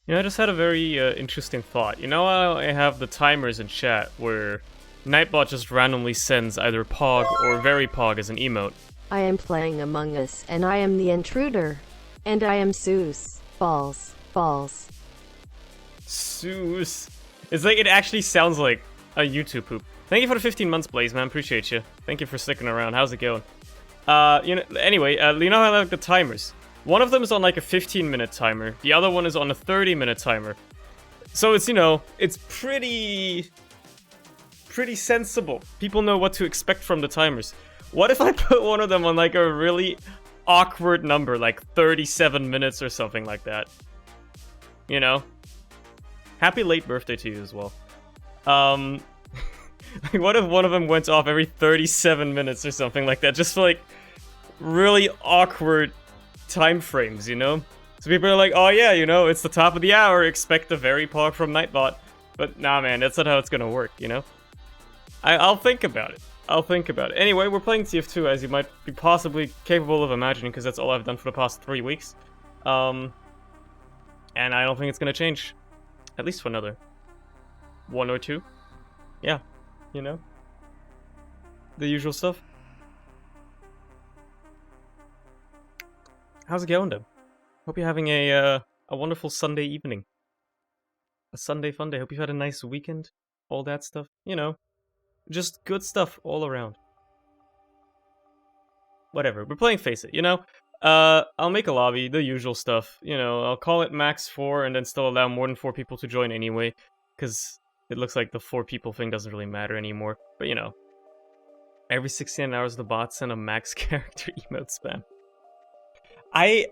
You know, I just had a very interesting thought. You know how I have the timers in chat where Nightbot just randomly sends either Pog or Very Pog as an emote. I am playing Among Us, and I am the intruder. And I am Seuss. Balls. Balls. Seuss. It's like, it actually sounds like a YouTube poop. Thank you for the 15 months, Blaze, man. Appreciate you. Thank you for sticking around. How's it going? Anyway, you know how I like the timers? One of them is on like a 15-minute timer. The other one is on a 30-minute timer. So it's, you know, it's pretty sensible. People know what to expect from the timers. What if I put one of them on like a really awkward number, like 37 minutes or something like that? You know? Happy late birthday to you as well. Like, what if one of them went off every 37 minutes or something like that? Just for, like, really awkward time frames, you know? So people are like, oh yeah, you know, it's the top of the hour, expect a very pog from Nightbot. But nah, man, that's not how it's gonna work, you know? I'll think about it. I'll think about it. Anyway, we're playing TF2, as you might be possibly capable of imagining, because that's all I've done for the past 3 weeks. And I don't think it's gonna change. At least for another 1 or 2. Yeah, you know? The usual stuff. How's it going, though? Hope you're having a wonderful Sunday evening. A Sunday fun day. Hope you've had a nice weekend. All that stuff. You know, just good stuff all around. Whatever. We're playing Face It, you know? I'll make a lobby, the usual stuff. You know, I'll call it max 4 and then still allow more than 4 people to join anyway. Because it looks like the 4 people thing doesn't really matter anymore. But, you know. Every 16 hours the bot send a max character emote spam.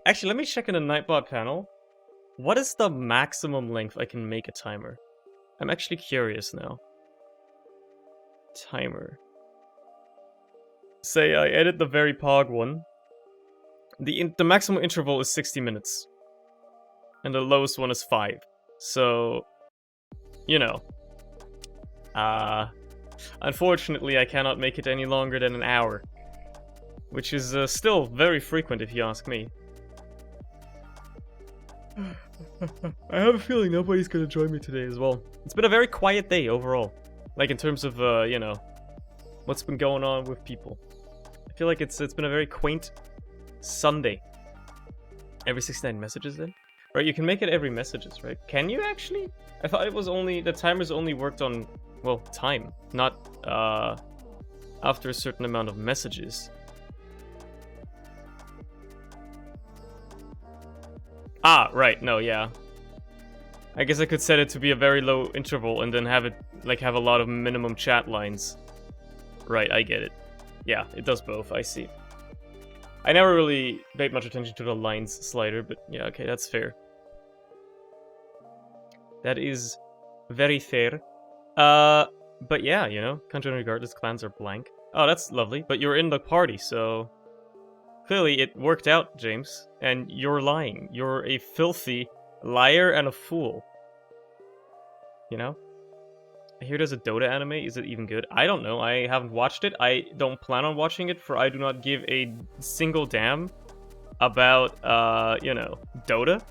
Actually, let me check in the Nightbot panel. What is the maximum length I can make a timer? I'm actually curious now. Timer. Say I edit the very pog one. The maximum interval is 60 minutes. And the lowest one is 5. So, you know. Unfortunately, I cannot make it any longer than an hour. Which is still very frequent if you ask me. I have a feeling nobody's gonna join me today as well. It's been a very quiet day overall. Like in terms of, you know, what's been going on with people. I feel like it's been a very quaint Sunday. Every 69 messages then? Right, you can make it every messages, right? Can you actually? I thought it was only, the timers only worked on, well, time. Not, after a certain amount of messages. Ah, right, no, yeah. I guess I could set it to be a very low interval and then have it, like, have a lot of minimum chat lines. Right, I get it. Yeah, it does both, I see. I never really paid much attention to the lines slider, but yeah, okay, that's fair. That is very fair. But yeah, you know, country regardless, clans are blank. Oh, that's lovely, but you're in the party, so... Clearly, it worked out, James. And you're lying. You're a filthy liar and a fool. You know? I hear there's a Dota anime. Is it even good? I don't know. I haven't watched it. I don't plan on watching it, for I do not give a single damn about, you know, Dota.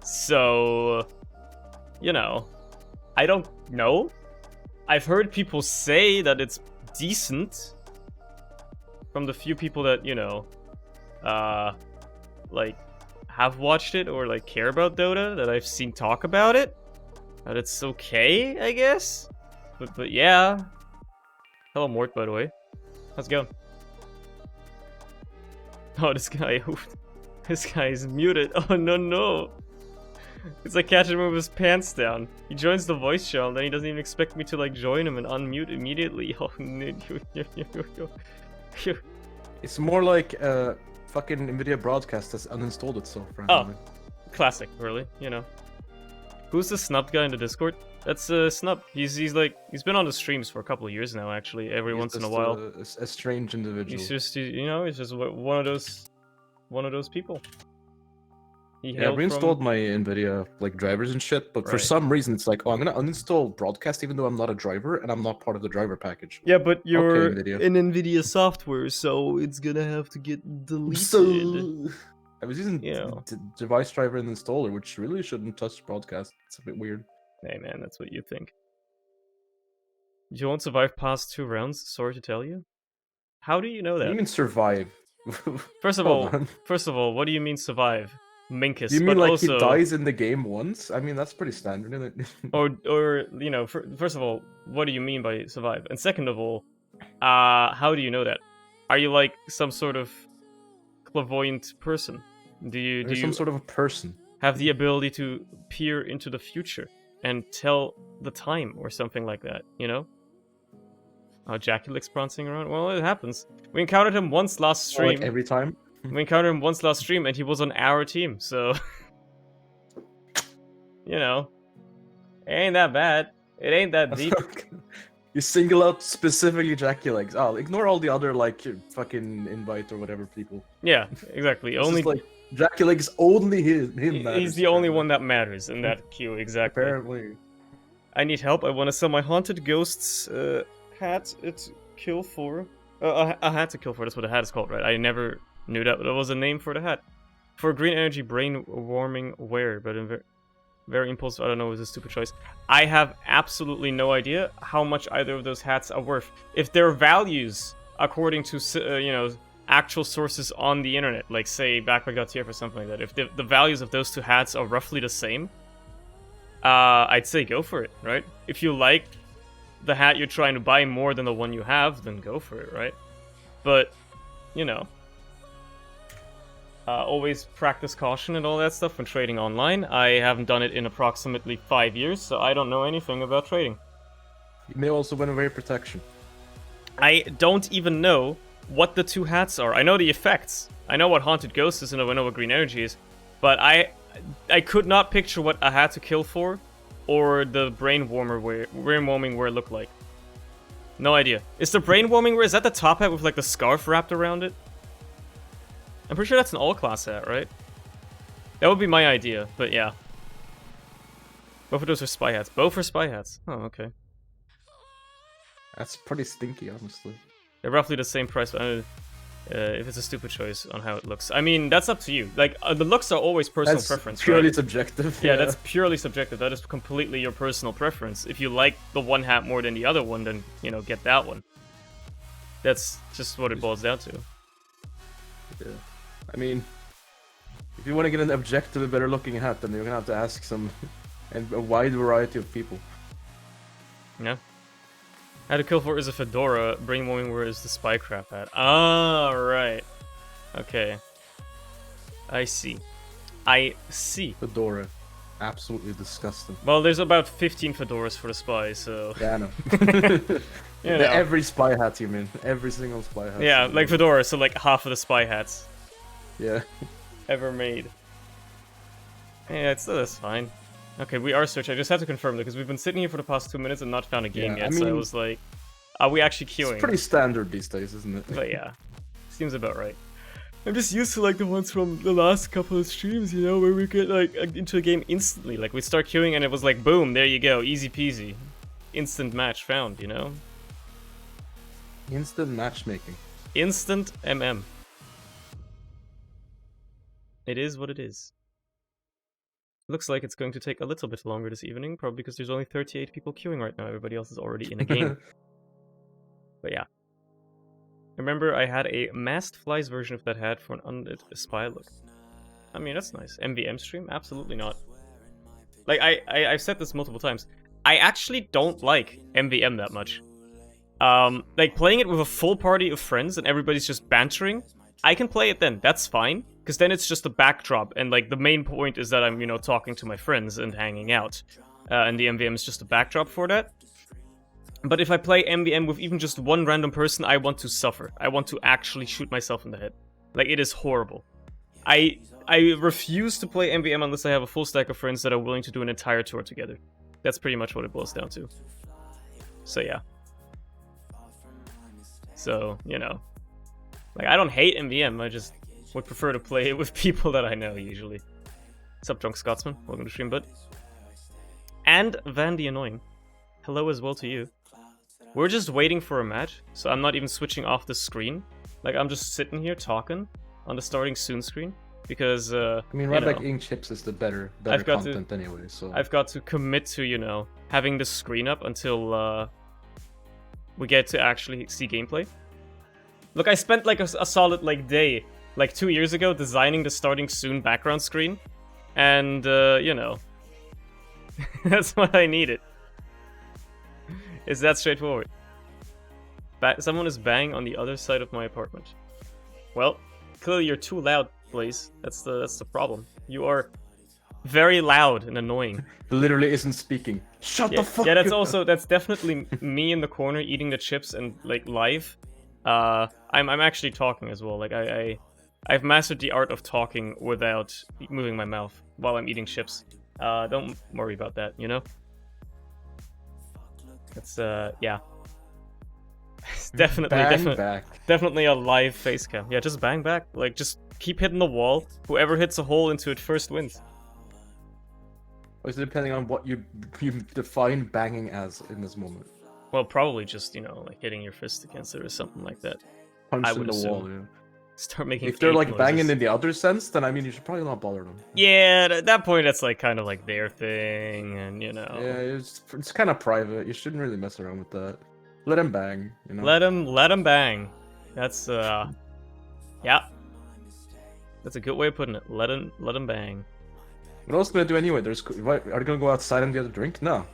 So, you know, I don't know. I've heard people say that it's decent. From the few people that, you know... like, have watched it or, like, care about Dota, that I've seen talk about it. That it's okay, I guess? But yeah. Hello, Mort, by the way. How's it going? Oh, this guy is muted. Oh, no. It's like catching him with his pants down. He joins the voice channel, and then he doesn't even expect me to, like, join him and unmute immediately. Oh, no. It's more like, fucking Nvidia broadcast has uninstalled itself randomly. Oh, classic, really, you know. Who's the snubbed guy in the Discord? That's Snub. He's been on the streams for a couple of years now, actually, every once in a while. A strange individual. He's just, you know, he's just one of those people. Yeah, I reinstalled my Nvidia like drivers and shit, but for some reason it's like, oh, I'm gonna uninstall broadcast even though I'm not a driver and I'm not part of the driver package. Yeah, but you're in Nvidia software, so it's gonna have to get deleted. So... I was using you know. device driver and installer, which really shouldn't touch broadcast. It's a bit weird. Hey man, that's what you think. You won't survive past 2 rounds, sorry to tell you. How do you know What do that? you mean survive? First of all, what do you mean survive? Minkus, Do you mean but like also, he dies in the game once? I mean, that's pretty standard, isn't it? or you know, first of all, what do you mean by survive? And second of all, how do you know that? Are you like some sort of clairvoyant person? Do you some sort of a person have the ability to peer into the future and tell the time or something like that, you know? Oh, Jaculic's prancing around? Well, it happens. We encountered him once last stream. like every time. We encountered him once last stream and he was on our team, so... you know. It ain't that bad. It ain't that deep. You single out specifically Jaculegs. Oh, ignore all the other, like, fucking invite or whatever people. Yeah, exactly. It's only just, like, Jaculegs only him matters. He's the only one that matters in that queue, exactly. Apparently. I need help. I want to sell my Haunted Ghosts hat to kill for. A hat to kill for, that's what the hat is called, right? I never knew that was a name for the hat. For green energy brain warming wear, but in very impulsive, I don't know, it was a stupid choice. I have absolutely no idea how much either of those hats are worth. If their values, according to, you know, actual sources on the internet, like say backpack.tf or something like that, if the values of those 2 hats are roughly the same, I'd say go for it, right? If you like the hat you're trying to buy more than the one you have, then go for it, right? But, you know, always practice caution and all that stuff when trading online. I haven't done it in approximately 5 years, so I don't know anything about trading. You may also win away protection. I don't even know what the 2 hats are. I know the effects. I know what Haunted Ghost is and I know what Green Energy is, but I could not picture what a hat to kill for or the brain warming wear look like. No idea. Is the brain warming wear, is that the top hat with like the scarf wrapped around it? I'm pretty sure that's an all-class hat, right? That would be my idea, but yeah. Both of those are spy hats. Both are spy hats. Oh, okay. That's pretty stinky, honestly. They're roughly the same price, but if it's a stupid choice on how it looks. I mean, that's up to you. Like, the looks are always personal preference, purely right? subjective. Yeah, that's purely subjective. That is completely your personal preference. If you like the one hat more than the other one, then, you know, get that one. That's just what it boils down to. Yeah. I mean, if you want to get an objective, better looking hat, then you're gonna have to ask a wide variety of people. Yeah. How to kill for is a fedora, brain warming wear is the spycraft hat. Ah, right. Okay. I see. Fedora. Absolutely disgusting. Well, there's about 15 fedoras for the spy, so... Yeah, I know. You know. Every spy hat, you mean. Every single spy hat. Yeah, like fedora, so like half of the spy hats. Yeah. Ever made. Yeah, that's fine. Okay, we are searching. I just have to confirm that because we've been sitting here for the past 2 minutes and not found a game yet. I mean, so I was like, are we actually queuing? It's pretty standard these days, isn't it? But yeah, seems about right. I'm just used to like the ones from the last couple of streams, you know, where we get like into a game instantly. Like we start queuing and it was like, boom, there you go, easy peasy, instant match found, you know. Instant matchmaking. Instant MM. It is what it is. Looks like it's going to take a little bit longer this evening, probably because there's only 38 people queuing right now. Everybody else is already in a game. But yeah. Remember, I had a masked flies version of that hat for an unlit spy look. I mean, that's nice. MVM stream? Absolutely not. Like, I've said this multiple times. I actually don't like MVM that much. Like, playing it with a full party of friends and everybody's just bantering, I can play it then. That's fine. Because then it's just a backdrop, and like the main point is that I'm, you know, talking to my friends and hanging out. And the MVM is just a backdrop for that. But if I play MVM with even just one random person, I want to suffer. I want to actually shoot myself in the head. Like, it is horrible. I refuse to play MVM unless I have a full stack of friends that are willing to do an entire tour together. That's pretty much what it boils down to. So yeah. So, you know. Like, I don't hate MVM, I just would prefer to play it with people that I know, usually. What's up, Drunk Scotsman? Welcome to stream, bud. And Van the Annoying. Hello as well to you. We're just waiting for a match, so I'm not even switching off the screen. Like, I'm just sitting here talking on the starting soon screen. because I mean, right back eating chips is the better content anyway. So I've got to commit to having the screen up until we get to actually see gameplay. Look, I spent like a solid like day, like 2 years ago, designing the starting soon background screen, and that's what I needed. It's that straightforward. Someone is banging on the other side of my apartment. Well, clearly you're too loud, Blaze. That's the problem. You are very loud and annoying. Literally isn't speaking. Shut the fuck up. Yeah, that's definitely me in the corner eating the chips and like live. I'm actually talking as well. Like I've mastered the art of talking without moving my mouth while I'm eating chips. Don't worry about that, It's yeah. It's definitely a live face cam. Yeah, just bang back. Like just keep hitting the wall. Whoever hits a hole into it first wins. Or is it depending on what you define banging as in this moment? Well, probably just, like hitting your fist against it or something like that. Punch in the wall, yeah. Start making. If they're like banging in the other sense, then I mean you should probably not bother them. Yeah, at that point that's like kind of like their thing, and Yeah, it's kind of private. You shouldn't really mess around with that. Let him bang, Let him bang. That's yeah. That's a good way of putting it. Let him bang. What else gonna do anyway? Are they gonna go outside and get a drink? No.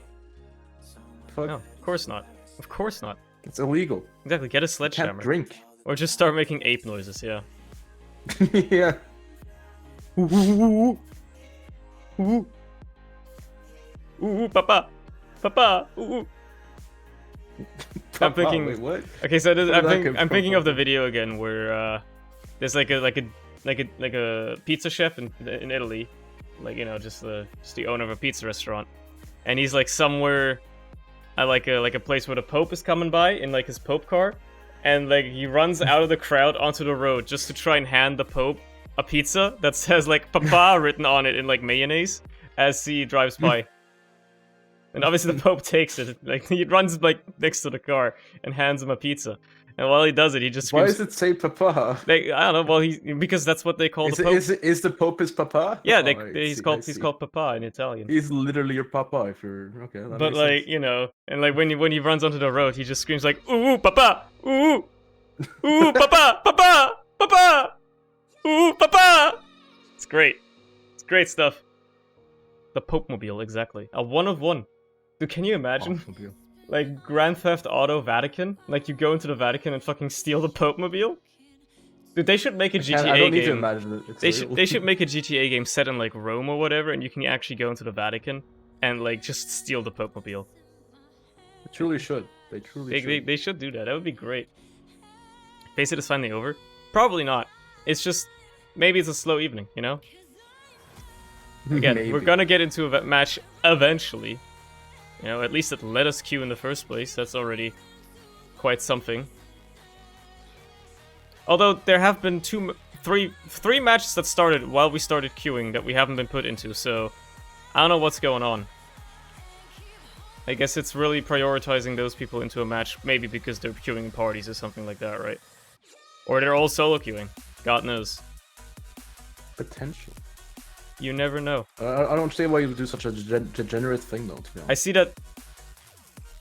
Fuck. No, of course not. Of course not. It's illegal. Exactly. Get a sledgehammer. Can't drink. Or just start making ape noises. Yeah. Yeah. Ooh, papa, papa. Ooh. I'm thinking. Wait, what? Okay, so I'm thinking of the video again where there's like a pizza chef in Italy, like just the owner of a pizza restaurant, and he's like somewhere at like a place where the Pope is coming by in like his Pope car, and like he runs out of the crowd onto the road just to try and hand the Pope a pizza that says like "Papa" written on it in like mayonnaise as he drives by. And obviously the Pope takes it. Like he runs like next to the car and hands him a pizza. And while he does it, he just screams. Why does it say Papa? Like, I don't know. Well, because that's what they call the Pope. Is the Pope his Papa? Yeah, he's called Papa in Italian. He's literally your Papa if you're okay. But like sense. And like when he runs onto the road, he just screams like "Ooh, Papa! Ooh, ooh, Papa! Papa! Papa! Ooh, Papa!" It's great. It's great stuff. The Pope Mobile, exactly. A 1 of 1. Dude, can you imagine? Like Grand Theft Auto Vatican? Like you go into the Vatican and fucking steal the Pope Mobile? Dude, they should make a GTA game. I don't need to imagine it. They should make a GTA game set in like Rome or whatever, and you can actually go into the Vatican and like just steal the Pope Mobile. They truly should. They should do that. That would be great. Face it is finally over? Probably not. It's just maybe it's a slow evening, Again, we're gonna get into a match eventually. At least it let us queue in the first place. That's already quite something. Although there have been three matches that started while we started queuing that we haven't been put into, so I don't know what's going on. I guess it's really prioritizing those people into a match, maybe because they're queuing in parties or something like that, right? Or they're all solo queuing. God knows. Potential. You never know. I don't understand why you would do such a degenerate thing, though. To be honest. I see that.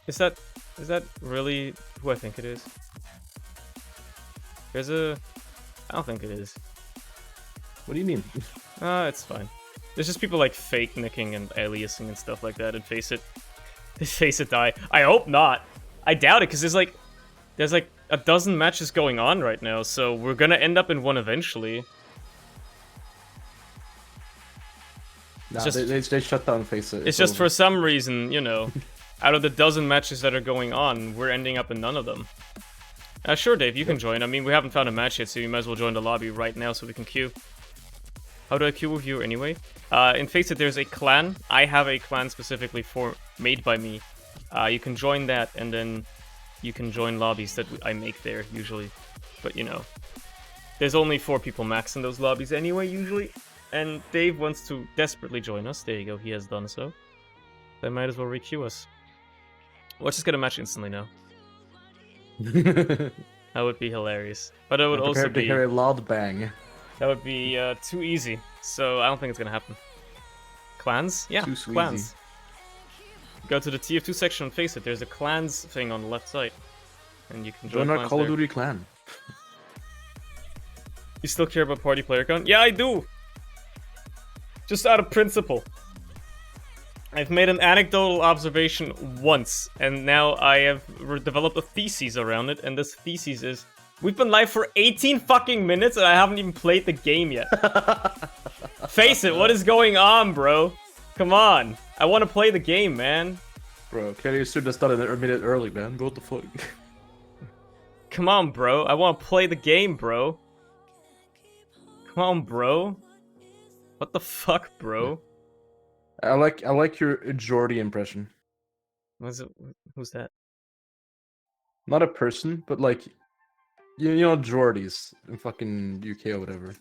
Is that really who I think it is? I don't think it is. What do you mean? It's fine. There's just people like fake nicking and aliasing and stuff like that, and Face It die. I hope not. I doubt it, because there's like a dozen matches going on right now, so we're gonna end up in one eventually. Nah, they shut down Face It. It's just for some reason, out of the dozen matches that are going on, we're ending up in none of them. Sure, Dave, you can join. I mean, we haven't found a match yet, so you might as well join the lobby right now so we can queue. How do I queue with you anyway? In Face It, there's a clan. I have a clan specifically made by me. You can join that, and then you can join lobbies that I make there, usually. But, there's only 4 people max in those lobbies anyway, usually. And Dave wants to desperately join us. There you go, he has done so. They might as well re-queue us. Let's just get a match instantly now. That would be hilarious. But it would also be... to hear a loud bang. That would be too easy. So I don't think it's gonna happen. Clans? Yeah, Too sweezy. clans. Go to the TF2 section and face it. There's a clans thing on the left side, and you can join our Call of there. Duty clan. You still care about party player count? Yeah, I do. Just out of principle. I've made an anecdotal observation once, and now I have developed a thesis around it, and this thesis is, we've been live for 18 fucking minutes and I haven't even played the game yet. Face it, what is going on, bro? Come on. I want to play the game, man. Bro, can you should have started a minute early, man? What the fuck? Come on, bro. I want to play the game, bro. Come on, bro. What the fuck, bro? I like your Geordie impression. What's it? Who's that? Not a person, but like, you know Geordies in fucking UK or whatever.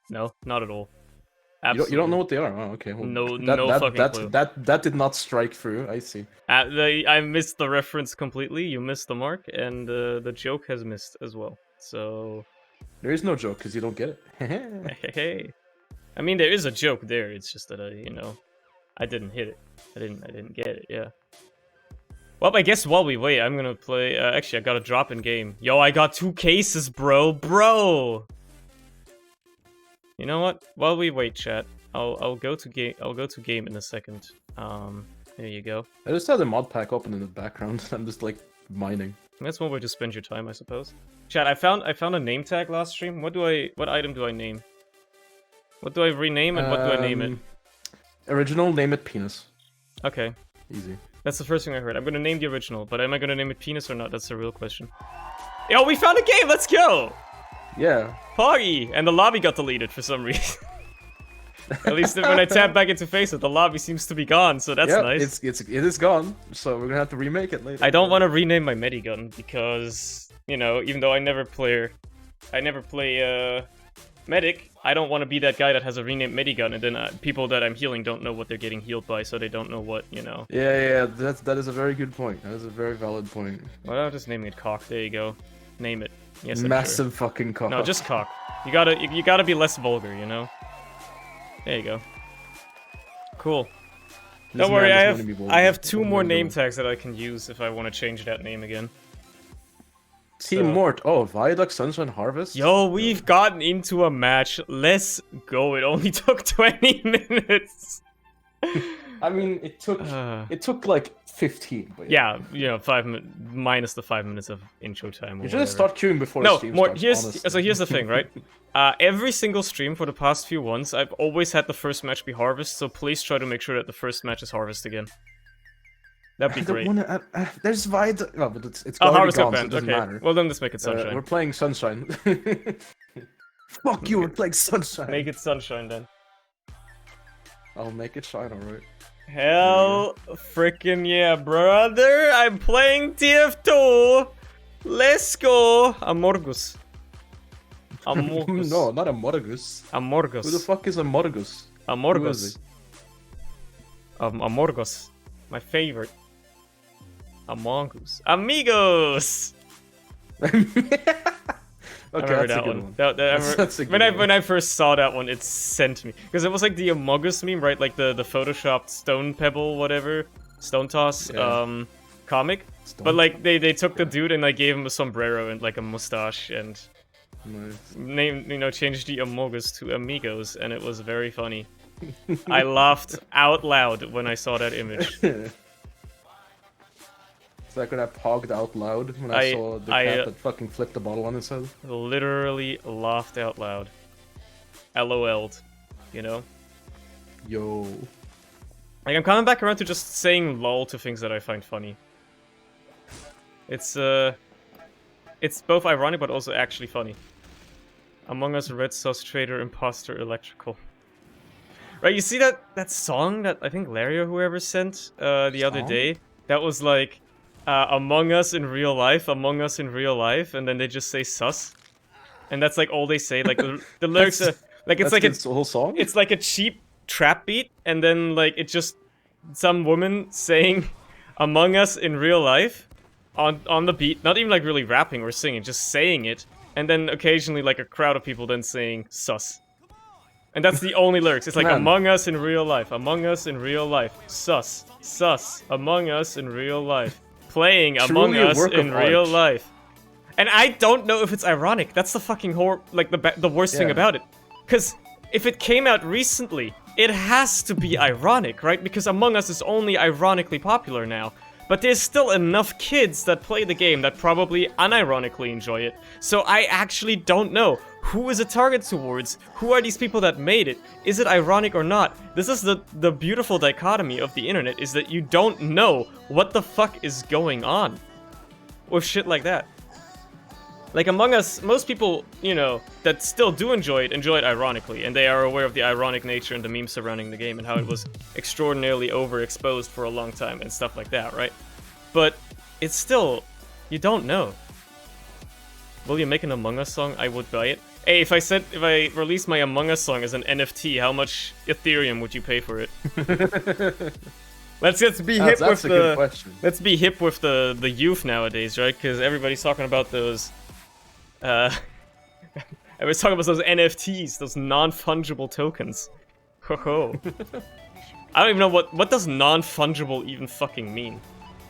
No, not at all. You don't know what they are? Oh, okay. Well, No fucking clue. That did not strike through. I see. I missed the reference completely. You missed the mark, and the joke has missed as well. So there is no joke because you don't get it. hey, I mean there is a joke there. It's just that I didn't hit it. I didn't get it. Yeah. Well, I guess while we wait, I'm gonna play. Actually, I got a drop in game. Yo, I got 2 cases, bro. You know what? While we wait, chat, I'll go to game. I'll go to game in a second. There you go. I just had the mod pack open in the background. I'm just like mining. That's one way to spend your time, I suppose. Chat, I found a name tag last stream. What item do I name? What do I rename and what do I name it? Original, name it penis. Okay. Easy. That's the first thing I heard. I'm gonna name the original, but am I gonna name it penis or not? That's the real question. Yo, we found a game! Let's go! Yeah. Poggy! And the lobby got deleted for some reason. At least when I tap back into FACEIT, the lobby seems to be gone, so that's nice. It is gone, so we're gonna have to remake it later. I don't want to rename my Medigun because, you know, even though I never play Medic, I don't want to be that guy that has a renamed Medigun, and then people that I'm healing don't know what they're getting healed by, so they don't know what, you know. Yeah, that is a very good point. That is a very valid point. Well, I'm just naming it Cock. There you go. Name it. Yes, I'm massive sure. fucking cock. No, just Cock. You gotta be less vulgar, you know. There you go. Cool. Don't worry, I have 2 more name tags that I can use if I want to change that name again. Team Mort. Oh, Viaduct Sunshine Harvest? Yo, we've gotten into a match. Let's go. It only took 20 minutes. I mean, it took like 15. But yeah, you know, minus the 5 minutes of intro time. You should just start queuing before the stream starts, so here's the thing, right? Every single stream for the past few ones, I've always had the first match be Harvest, so please try to make sure that the first match is Harvest again. That'd be great. There's Viaduct. No, but it's Harvest gone, got so it banned. doesn't Okay, matter. well then let's make it Sunshine. We're playing Sunshine. Fuck you, we're playing Sunshine. Make it Sunshine then. I'll make it shine, alright. Hell frickin' yeah, brother! I'm playing TF2! Let's go! Amorgus. No, not Amorgus. Amorgus. Who the fuck is Amorgus? Amorgus. Amorgus. My favorite. Among Us. Amigos! Okay, that's a good one. That's a good one. When I first saw that one, it sent me. Because it was like the Among Us meme, right? Like the photoshopped stone pebble, whatever. Stone toss, comic. But like, they took the dude and like gave him a sombrero and like a mustache and... changed the Among Us to Amigos, and it was very funny. I laughed out loud when I saw that image. It's like when I pogged out loud when I saw the cat that fucking flipped the bottle on his head. Literally laughed out loud. LOL'd, you know? Yo. Like, I'm coming back around to just saying lol to things that I find funny. It's both ironic but also actually funny. Among Us, Red Sauce Trader, Imposter, Electrical. Right, you see that song that I think Larry or whoever sent the other day? That was like, Among Us in real life, Among Us in real life, and then they just say sus. And that's like all they say, like the lyrics are, like it's like a whole song? It's like a cheap trap beat, and then like it's just some woman saying Among Us in real life on the beat, not even like really rapping or singing, just saying it, and then occasionally like a crowd of people then saying sus. And that's the only lyrics. It's like, Man. Among Us in real life. Among Us in real life. Sus. Sus. Among Us in real life. Playing Among Truly a Us work in of real art. life. And I don't know if it's ironic. That's the fucking the worst thing Yeah. about it. Because if it came out recently, it has to be ironic, right? Because Among Us is only ironically popular now. But there's still enough kids that play the game that probably unironically enjoy it. So I actually don't know. Who is it targeted towards? Who are these people that made it? Is it ironic or not? This is the beautiful dichotomy of the internet, is that you don't know what the fuck is going on with shit like that. Like, Among Us, most people, you know, that still do enjoy it ironically, and they are aware of the ironic nature and the memes surrounding the game and how it was extraordinarily overexposed for a long time and stuff like that, right? But it's still, you don't know. Will you make an Among Us song? I would buy it. Hey, if I release my Among Us song as an NFT, how much Ethereum would you pay for it? Let's be hip with a good question. Let's be hip with the youth nowadays, right? Because everybody's talking about those. I was talking about those NFTs, those non-fungible tokens. Ho ho. I don't even know what does non-fungible even fucking mean.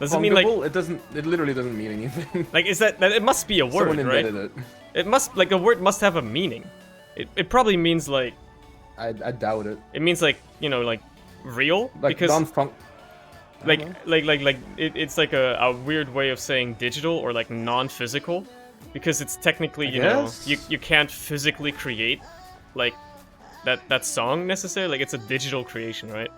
Does it mean like Fungible? It literally doesn't mean anything. like is that it must be a word, Someone right? invented it. It must like the word must have a meaning. It probably means like I doubt it. it means like, you know, like real Like because non-fun. it's like a weird way of saying digital or like non-physical, because it's technically, you know, you can't physically create like that song necessarily. Like, it's a digital creation, right?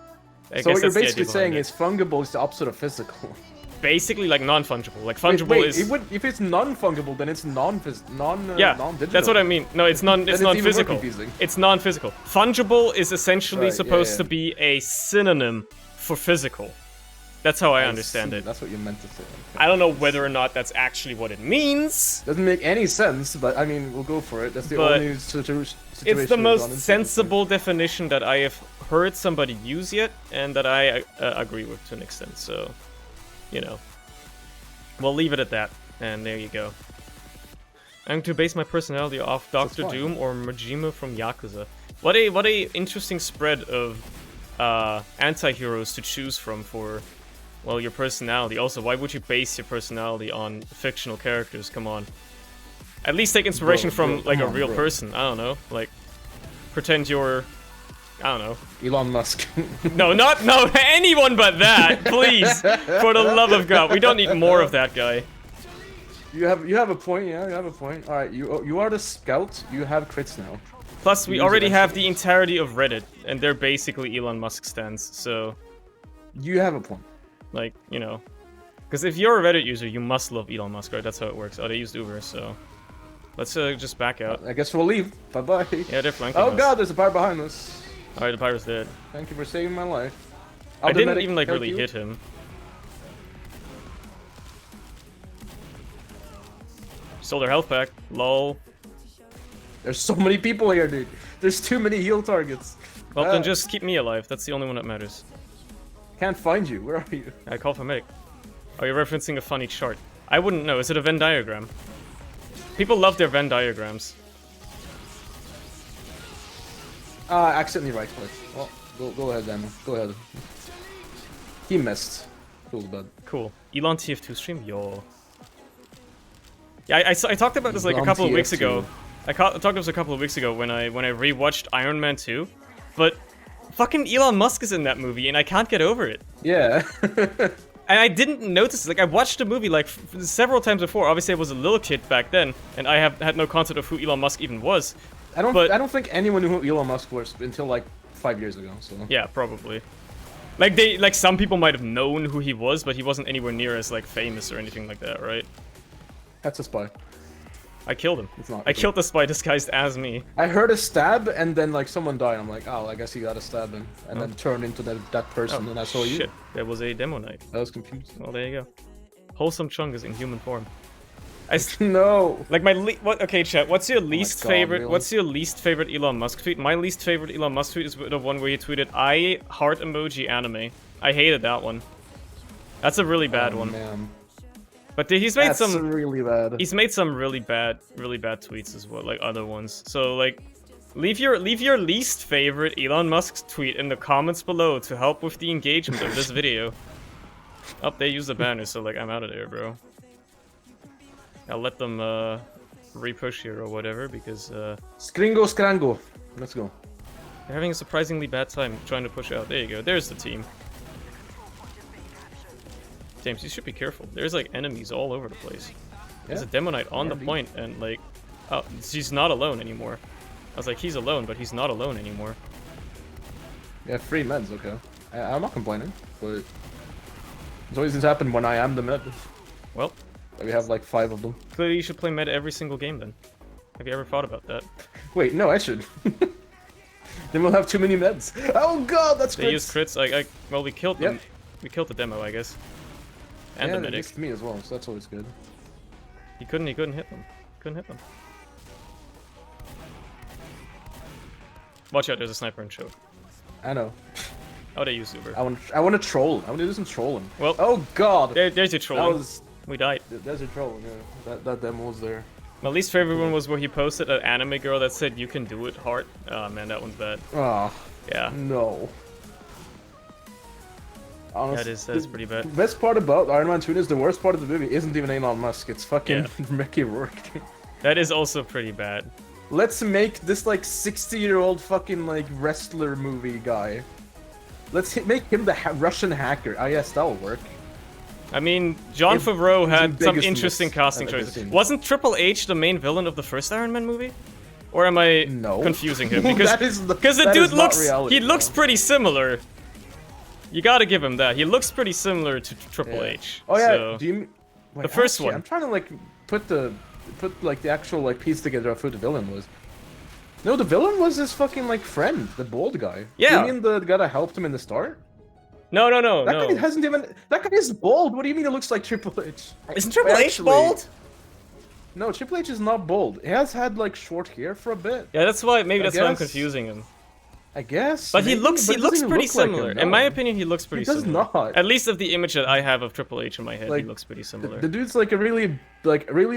I So guess what you're that's the idea basically saying behind it. is fungible is the opposite of physical. Basically like non-fungible. Like fungible Wait, is if it's non-fungible, then it's non-digital. that's what I mean. No, it's Then it's even more non-physical. confusing. It's non-physical. Fungible is essentially Right, supposed to yeah. be a synonym for physical. That's how I understand it. That's what you meant to say. I don't know whether or not that's actually what it means. Doesn't make any sense, but I mean, we'll go for it. That's the But only situation. It's the we've most gone into. sensible definition that I have heard somebody use yet, and that I agree with to an extent. So, you know, we'll leave it at that. And there you go. I'm going to base my personality off Doctor fine. Doom or Majima from Yakuza. What a interesting spread of anti-heroes to choose from for, well, your personality. Also, why would you base your personality on fictional characters? Come on. At least take inspiration from, like, a real person. I don't know. Like, pretend you're... I don't know. Elon Musk. No, anyone but that, please. For the love of God, we don't need more of that guy. You have a point. Yeah, you have a point. All right, you are the scout. You have crits now. Plus, we Use already it have the entirety of Reddit, and they're basically Elon Musk stands. So, You have a point. like, you know, because if you're a Reddit user, you must love Elon Musk, right? That's how it works. Oh, they used Uber, so let's just back out. I guess we'll leave. Bye bye. Yeah, they're flanking Oh us. God, there's a pirate behind us. All right, the pirate's dead. Thank you for saving my life. I didn't Medic even like help really you? hit him. Stole their health back. Lol. There's so many people here, dude. There's too many heal targets. Well, then just keep me alive. That's the only one that matters. Can't find you. Where are you? I call for medic. Are you referencing a funny chart? I wouldn't know. Is it a Venn diagram? People love their Venn diagrams. Accidentally right click. Well, go ahead, Daniel. Go ahead. He missed. Feels bad. Cool. Elon TF2 stream? Yo. Yeah, I talked about this like a Elon couple of weeks TF2. ago. I talked about this a couple of weeks ago when I rewatched Iron Man 2. But fucking Elon Musk is in that movie, and I can't get over it. Yeah. And I didn't notice. Like, I watched the movie like several times before. Obviously, I was a little kid back then, and I had no concept of who Elon Musk even was. I don't think anyone knew who Elon Musk was until like 5 years ago. So Yeah, probably. Like some people might have known who he was, but he wasn't anywhere near as like famous or anything like that, right? that's a spy. I killed him. It's not. I killed the spy disguised as me. I heard a stab and then like someone died. I'm like, oh, I guess he got a stab and then turned into that person and I saw you. Shit, that was a demo night. I was confused. Well, there you go. Wholesome Chungus in human form. No. Like my okay, chat. What's your least God, favorite? really? What's your least favorite Elon Musk tweet? My least favorite Elon Musk tweet is the one where he tweeted, "I heart emoji anime." I hated that one. That's a really bad one. Man. But he's made That's some. really bad. He's made some really bad tweets as well, like other ones. So like, Leave your least favorite Elon Musk tweet in the comments below to help with the engagement of this video. Oh, they use the banner, so like I'm out of there, bro. I'll let them repush here or whatever because Skringo Skrango. Let's go. they're having a surprisingly bad time trying to push out. There you go. There's the team. James, you should be careful. There's like enemies all over the place. There's a Demo Knight on the point, and like, oh, she's not alone anymore. I was like, he's alone, but he's not alone anymore. Yeah, free meds, okay. I'm not complaining, but it's always this happen when I am the med. Well, we have like 5 of them. clearly you should play med every single game then. Have you ever thought about that? Wait, no, I should. Then we'll have too many meds. Oh god, that's They use crits. Well, we killed them. Yep. We killed the demo, I guess. And the they medic. missed me as well, so that's always good. He couldn't hit them. Couldn't hit them. Watch out, there's a sniper in choke. I know. Oh, they use Uber. I want to troll. I want to do some trolling. Well, oh god. There's your trolling. We died. There's a troll. Yeah, that demo was there. My least favorite one was where he posted an anime girl that said, "You can do it, heart." Oh man, that one's bad. Oh. Yeah. No. Honestly, That is pretty bad. The best part about Iron Man 2 is the worst part of the movie isn't even Elon Musk. It's fucking Mickey Rourke. That is also pretty bad. Let's make this like 60-year-old fucking like wrestler movie guy. Let's make him the Russian hacker. Ah, yes, that'll work. I mean, Jon Favreau had some biggest interesting miss casting I've ever choices. seen. Wasn't Triple H the main villain of the first Iron Man movie? Or am I confusing him? Because the dude looks pretty similar. You gotta give him that. He looks pretty similar to Triple H. Oh yeah. So. Do you? Wait, The first actually, one. I'm trying to like put the actual like piece together of who the villain was. No, the villain was his fucking like friend, the bald guy. Yeah. You mean the guy that helped him in the start? No. That guy hasn't even. That guy is bald. What do you mean it looks like Triple H? Isn't Triple H bald? No, Triple H is not bald. He has had like short hair for a bit. Yeah, that's why. Maybe that's why I'm guess. confusing him. I guess. But maybe, he looks but it doesn't pretty look like him, similar. no. In my opinion, he looks pretty He does similar. not. At least of the image that I have of Triple H in my head, he Like, looks pretty similar. The dude's like a really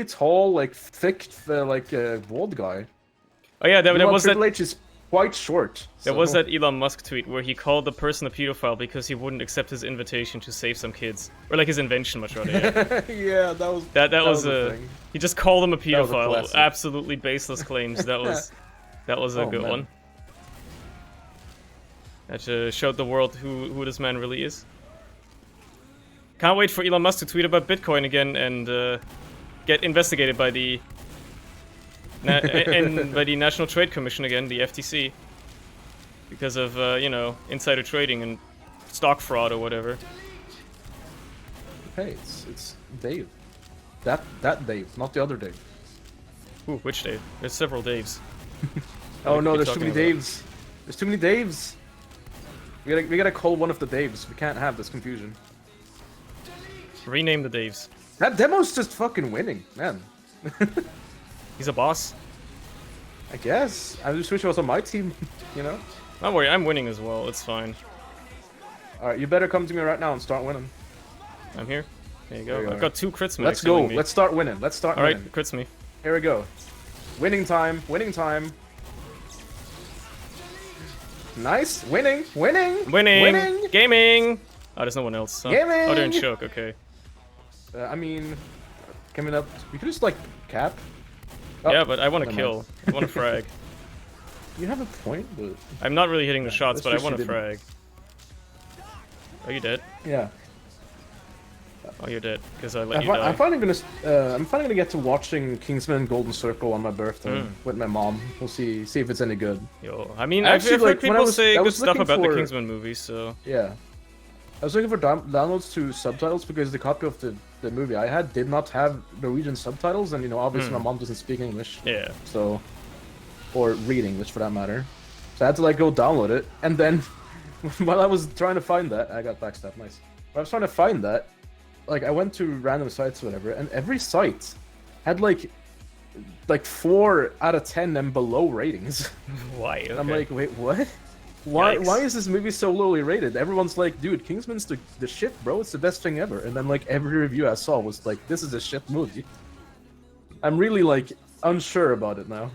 tall, like thick, bald guy. Oh yeah, there was that. Triple H is quite short. There was that Elon Musk tweet where he called the person a pedophile because he wouldn't accept his invitation to save some kids, or like his invention, much rather. Yeah, yeah, that was that was a a. thing. He just called him a was a pedophile. classic. Absolutely baseless claims. That was a Oh, good man. one. That showed the world who this man really is. Can't wait for Elon Musk to tweet about Bitcoin again and get investigated by the by the National Trade Commission again, the FTC, because of insider trading and stock fraud or whatever. Hey, it's Dave. That Dave, not the other Dave. Ooh, which Dave? There's several Daves. Oh no, keep there's too talking many about? Daves. There's too many Daves. We gotta call one of the Daves. We can't have this confusion. Rename the Daves. That demo's just fucking winning, man. He's a boss. I guess. I just wish it was on my team, you know? Don't worry, I'm winning as well. It's fine. Alright, you better come to me right now and start winning. I'm here. There you go. There you I've are. got 2 crits. Let's go. Let's start winning. Let's start All right, winning. crits me. Here we go. Winning time. Winning time. Nice. Winning. Winning. Winning. Gaming. Oh, there's no one else. Huh? Gaming. Oh, they're in choke. Okay. I mean, coming up. We could just like cap. Oh, Yeah, but I want to never mind. kill. I want to frag. You have a point, but I'm not really hitting the shots, that's but I just want to you frag. Oh, you dead? yeah. Oh, you're dead because I let you die. I'm finally gonna get to watching Kingsman Golden Circle on my birthday with my mom. We'll see if it's any good. Yo, I mean, Actually, I've heard like, when I people was- say I good was stuff looking about the for- Kingsman movie, so Yeah. I was looking for downloads to subtitles because the copy of the movie I had did not have Norwegian subtitles, and obviously my mom doesn't speak English, yeah. so or read English for that matter. So I had to like go download it, and then while I was trying to find that, I got backstabbed. Nice. While I was trying to find that, like I went to random sites or whatever, and every site had like 4 out of 10 and below ratings. Why? Okay. And I'm like, wait, what? Why Yikes. why is this movie so lowly rated? Everyone's like, dude, Kingsman's the shit, bro. It's the best thing ever. And then like every review I saw was like, this is a shit movie. I'm really like unsure about it now.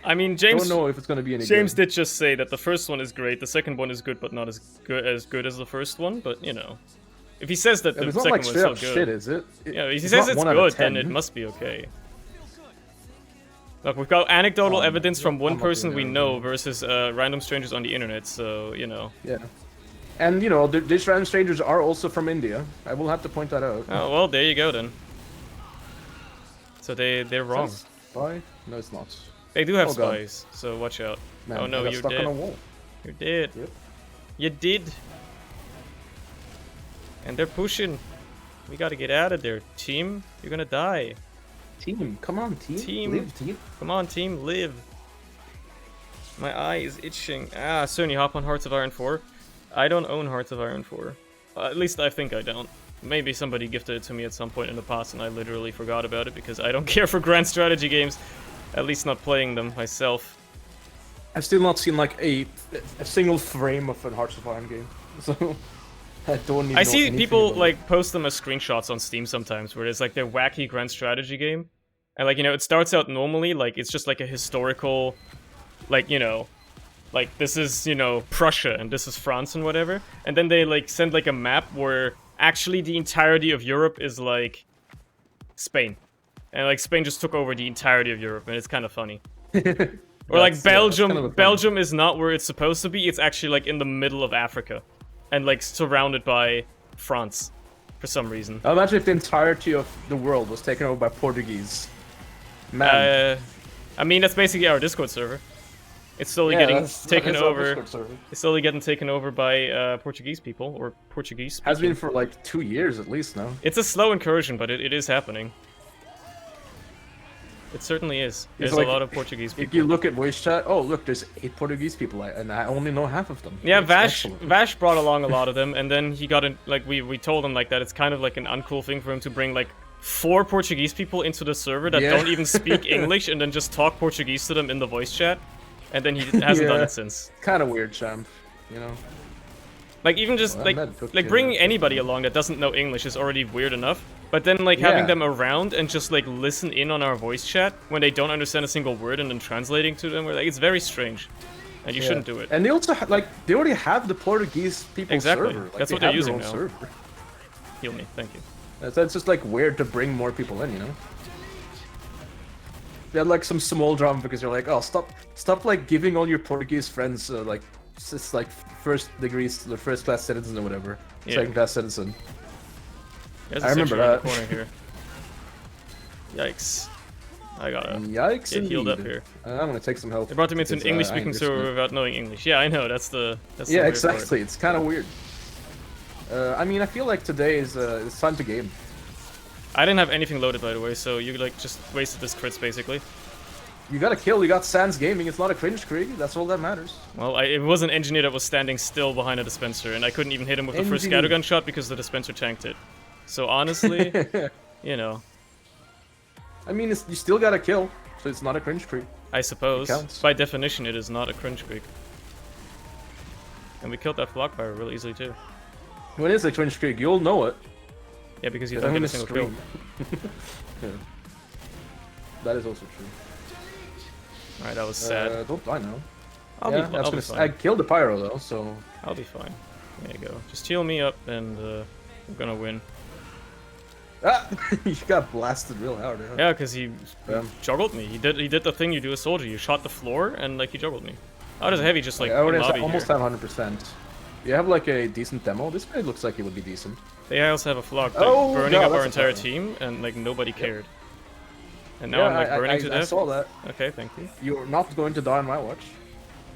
I mean, I James. don't know if it's gonna be any James good. did just say that the first one is great, the second one is good, but not as good as the first one. But you know, if he says that the It's not second like one's straight so up good, shit, is it? yeah, if he It's says not it's 1 out of good, then it 10. must be okay. Look, we've got anecdotal evidence from one I'm not person doing we that, know okay. versus random strangers on the internet. So you know. Yeah. And you know, these random strangers are also from India. I will have to point that out. Oh well, there you go then. So they're wrong. Spy? No, it's not. They do have Oh, God. spies, so watch out. Man, Oh no, I got you're stuck on a dead. wall. You're dead. Yep. You did. And they're pushing. We gotta get out of there, team. You're gonna die. Team, come on, team. Team. Live, team. Come on, team, live. My eye is itching. Ah, soon you hop on Hearts of Iron 4. I don't own Hearts of Iron 4. At least I think I don't. Maybe somebody gifted it to me at some point in the past and I literally forgot about it because I don't care for grand strategy games. At least not playing them myself. I've still not seen like a single frame of a Hearts of Iron game, so I don't even. I know see anything people about like post them as screenshots on Steam sometimes where it's like their wacky grand strategy game. And like, you know, it starts out normally, like it's just like a historical, like, you know, like this is, you know, Prussia and this is France and whatever. And then they like send like a map where actually the entirety of Europe is like Spain. And like Spain just took over the entirety of Europe and it's kind of funny. it. Or like Belgium, kind of a fun- Belgium is not where it's supposed to be. It's actually like in the middle of Africa and like surrounded by France for some reason. Now imagine if the entirety of the world was taken over by Portuguese. Man, I mean, that's basically our Discord server. It's slowly yeah, getting that's taken our over. Discord server. It's slowly getting taken over by Portuguese people or Portuguese. Has speaking. been for like 2 years at least now. It's a slow incursion, but it is happening. It certainly is. There's like, a lot of Portuguese If people. you look at voice chat, oh look, there's 8 Portuguese people, and I only know half of them. Yeah, That's excellent. Vash brought along a lot of them, and then he got in. Like we told him like that it's kind of like an uncool thing for him to bring like 4 Portuguese people into the server that Yeah. don't even speak English, and then just talk Portuguese to them in the voice chat, and then he hasn't done Yeah. it since. Kind of weird, champ. You know. Like even just Well, like that took, bringing anybody along that doesn't know English is already weird enough. But then like having Yeah. them around and just like listen in on our voice chat when they don't understand a single word and then translating to them, we're like it's very strange, and you Yeah. shouldn't do it. And they also they already have the Portuguese people Exactly. server. Like, That's they what they're have their using own now. server. Heal me, thank you. So it's just like weird to bring more people in, you know. They had like some small drama because you're like, oh, stop like giving all your Portuguese friends like it's like first degrees, the first class citizen or whatever, Yeah. second class citizen. There's I a remember sentry around the that. corner here. Yikes! I gotta Yikes! get healed up indeed. here. I'm gonna take some help. They brought him into an because, I English-speaking understand. server without knowing English. Yeah, I know. That's the Yeah, weird part. exactly. It's kind of weird. I mean, I feel like today is it's time to game. I didn't have anything loaded, by the way, so you like just wasted this crits basically. You got a kill. You got Sans Gaming. It's not a cringe creek. That's all that matters. Well, it was an engineer that was standing still behind a dispenser, and I couldn't even hit him with the first Engineer. scattergun shot because the dispenser tanked it. So honestly, you know, I mean, you still got a kill, so it's not a cringe creek. I suppose counts. by definition it is not a cringe creek. And we killed that flock fire really easily too. When it's a cringe creek, you'll know it. Yeah, because you I'm don't get a gonna single kill. scream. Yeah. That is also true. Alright, that was sad. Don't die now. I'll yeah, be I was fine. gonna. I killed the pyro though, so. I'll be fine. There you go. Just heal me up, and we're gonna win. Ah! You got blasted real hard. Yeah, because he Yeah. juggled me. He did the thing you do as soldier. You shot the floor, and like he juggled me. Oh, there's a heavy just like I already in lobby almost here. have 100%. You have like a decent demo. This guy looks like he would be decent. They also have a flock like, Oh, burning God, up our that's a entire tough team, and like nobody cared. And now yeah, I'm like burning to I death. saw that. Okay, thank you. You're not going to die on my watch.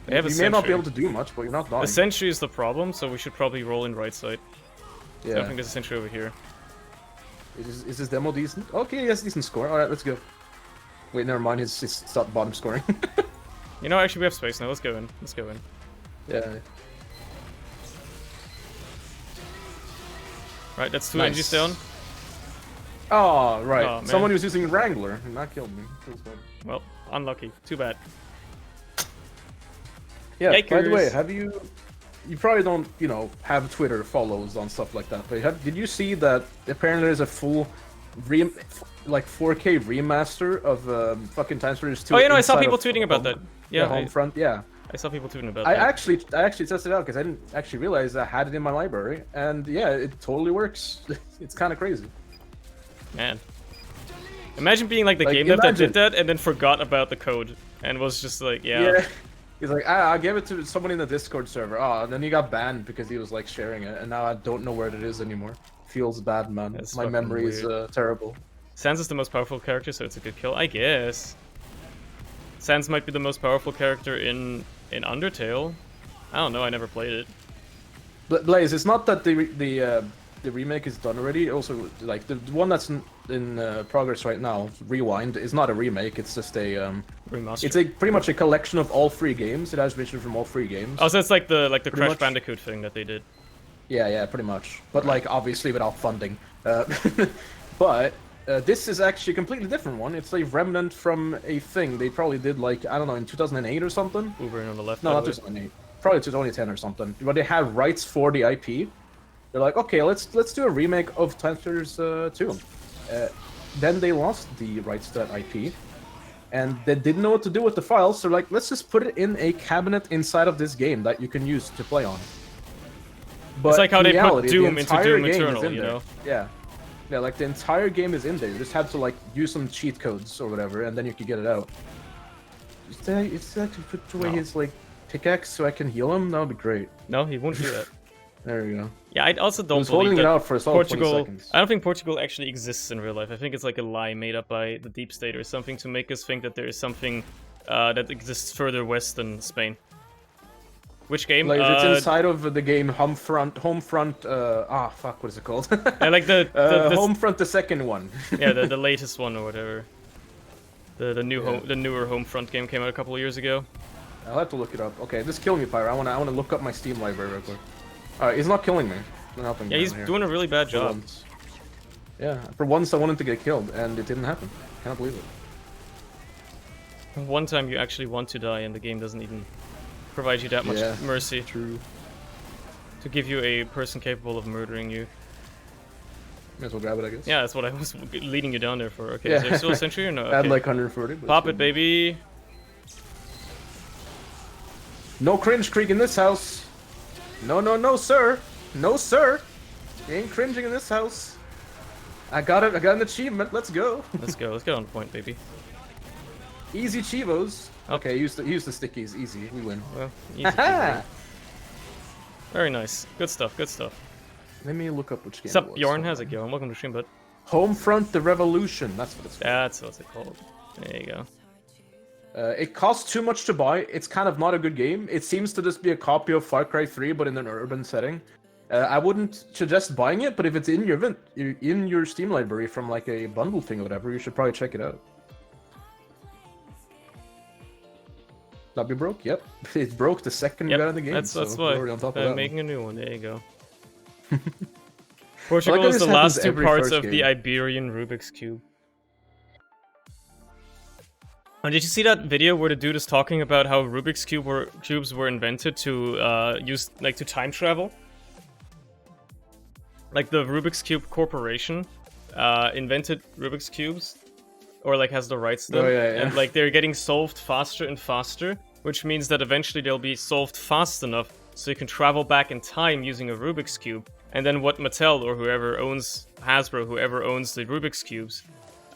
They have a You may not be sentry. able to do much, but you're not dying. The sentry is the problem, so we should probably roll in right side. I Yeah. think there's a sentry over here. Is his demo decent? Okay, he has a decent score. Alright, let's go. Wait, never mind. His bottom scoring. You know, actually we have space now. Let's go in. Let's go in. Yeah. Right, that's 2 Nice. engines down. Oh, right. Oh, man. Someone was using Wrangler and that killed me. Feels bad. Well, unlucky. Too bad. Yeah, by the way, Yikers. have you... You probably don't, you know, have Twitter follows on stuff like that, but did you see that apparently there's a full like 4K remaster of fucking Time Stories 2. Oh, I saw inside people of tweeting about that. Yeah, Homefront, yeah. I saw people tweeting about I that. actually tested it out because I didn't actually realize I had it in my library, and yeah, it totally works. It's kind of crazy. Man. Imagine being like the game dev that did that and then forgot about the code and was just like, yeah. He's like, I gave it to someone in the Discord server. Oh, and then he got banned because he was like sharing it, and now I don't know where it is anymore. Feels bad, man. That's My memory is terrible. Sans is the most powerful character, so it's a good kill, I guess. Sans might be the most powerful character in Undertale. I don't know, I never played it. Blaze, it's not that the remake is done already. Also, like the one that's in progress right now, Rewind, is not a remake. It's just a remaster. It's pretty much a collection of all 3 games. It has mission from all 3 games. Oh, so it's like the Crash Bandicoot thing that they did. Yeah, pretty much. But like obviously without funding. But this is actually a completely different one. It's a remnant from a thing they probably did like, I don't know, in 2008 or something. Ubering on the left. No, not 2008. Probably 2010 or something. But they have rights for the IP. They're like, okay, let's do a remake of Time Stories 2. Then they lost the rights to that IP, and they didn't know what to do with the files. So like, let's just put it in a cabinet inside of this game that you can use to play on. But it's like how they reality, put Doom into Doom Eternal, you know? Yeah, like the entire game is in there. You just have to like use some cheat codes or whatever, and then you can get it out. It's actually put away his like pickaxe so I can heal him. That would be great. No, he won't do that. There we go. Yeah, I also don't believe holding that it out for a solid 20 Portugal. seconds. I don't think Portugal actually exists in real life. I think it's like a lie made up by the deep state or something to make us think that there is something that exists further west than Spain. Which game? Like it's inside of the game Homefront. Fuck, what is it called? I like the Homefront, the second one. Yeah, the latest one or whatever. The newer Homefront game came out a couple of years ago. I'll have to look it up. Okay, just kill me, Pyro. I wanna look up my Steam library real quick. Alright, he's not killing me. Yeah, he's doing a really bad job. Yeah, for once I wanted to get killed, and it didn't happen. Can't believe it. One time you actually want to die, and the game doesn't even provide you that much mercy. True. To give you a person capable of murdering you. May as well grab it, I guess. Yeah, that's what I was leading you down there for. Okay, is there still a sentry or no? Okay. I had like 140. Pop it, baby. No cringe creek in this house. No, sir. No, sir. You ain't cringing in this house. I got it. I got an achievement. Let's go. Let's go. Let's get on point, baby. Easy Chivos. Oh. Okay, use the stickies. Easy. We win. Well, easy. Very nice. Good stuff. Good stuff. Let me look up which game. What's up, Bjorn? How's it going? Welcome to stream, bud. Homefront: The Revolution. That's what it's called. That's what's it called. There you go. It costs too much to buy. It's kind of not a good game. It seems to just be a copy of Far Cry 3, but in an urban setting. I wouldn't suggest buying it, but if it's in your Steam library from like a bundle thing or whatever, you should probably check it out. Lobby broke? Yep. It broke the second you got in the game. That's so why. we're on top of that making a new one. There you go. Portugal is the last two parts of the Iberian Rubik's Cube. Oh, did you see that video where the dude is talking about how Rubik's cubes were invented to use to time travel? Like the Rubik's Cube Corporation invented Rubik's cubes, or like has the rights to them, and like they're getting solved faster and faster, which means that eventually they'll be solved fast enough so you can travel back in time using a Rubik's Cube. And then what Mattel or whoever owns Hasbro, whoever owns the Rubik's Cubes,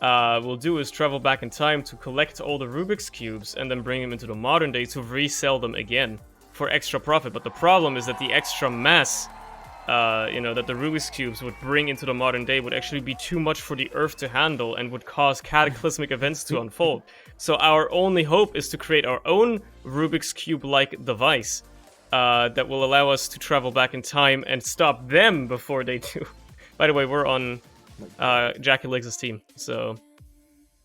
will do is travel back in time to collect all the Rubik's Cubes and then bring them into the modern day to resell them again for extra profit. But the problem is that the extra mass, that the Rubik's Cubes would bring into the modern day would actually be too much for the Earth to handle and would cause cataclysmic events to unfold. So our only hope is to create our own Rubik's Cube-like device that will allow us to travel back in time and stop them before they do. By the way, we're on Jackie Legs' team, so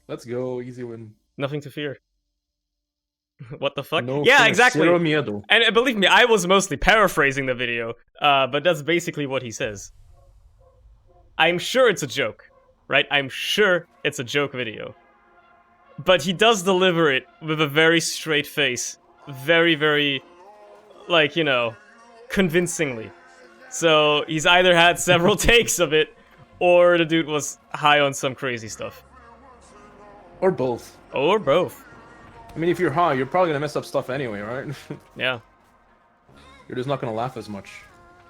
let's go, easy win. Nothing to fear. What the fuck? No, yeah, exactly. Cero miedo. And believe me, I was mostly paraphrasing the video, but that's basically what he says. I'm sure it's a joke, right? I'm sure it's a joke video. But he does deliver it with a very straight face. Very, very, convincingly. So he's either had several takes of it, or the dude was high on some crazy stuff. Or both. Or both. I mean, if you're high, you're probably gonna mess up stuff anyway, right? Yeah. You're just not gonna laugh as much.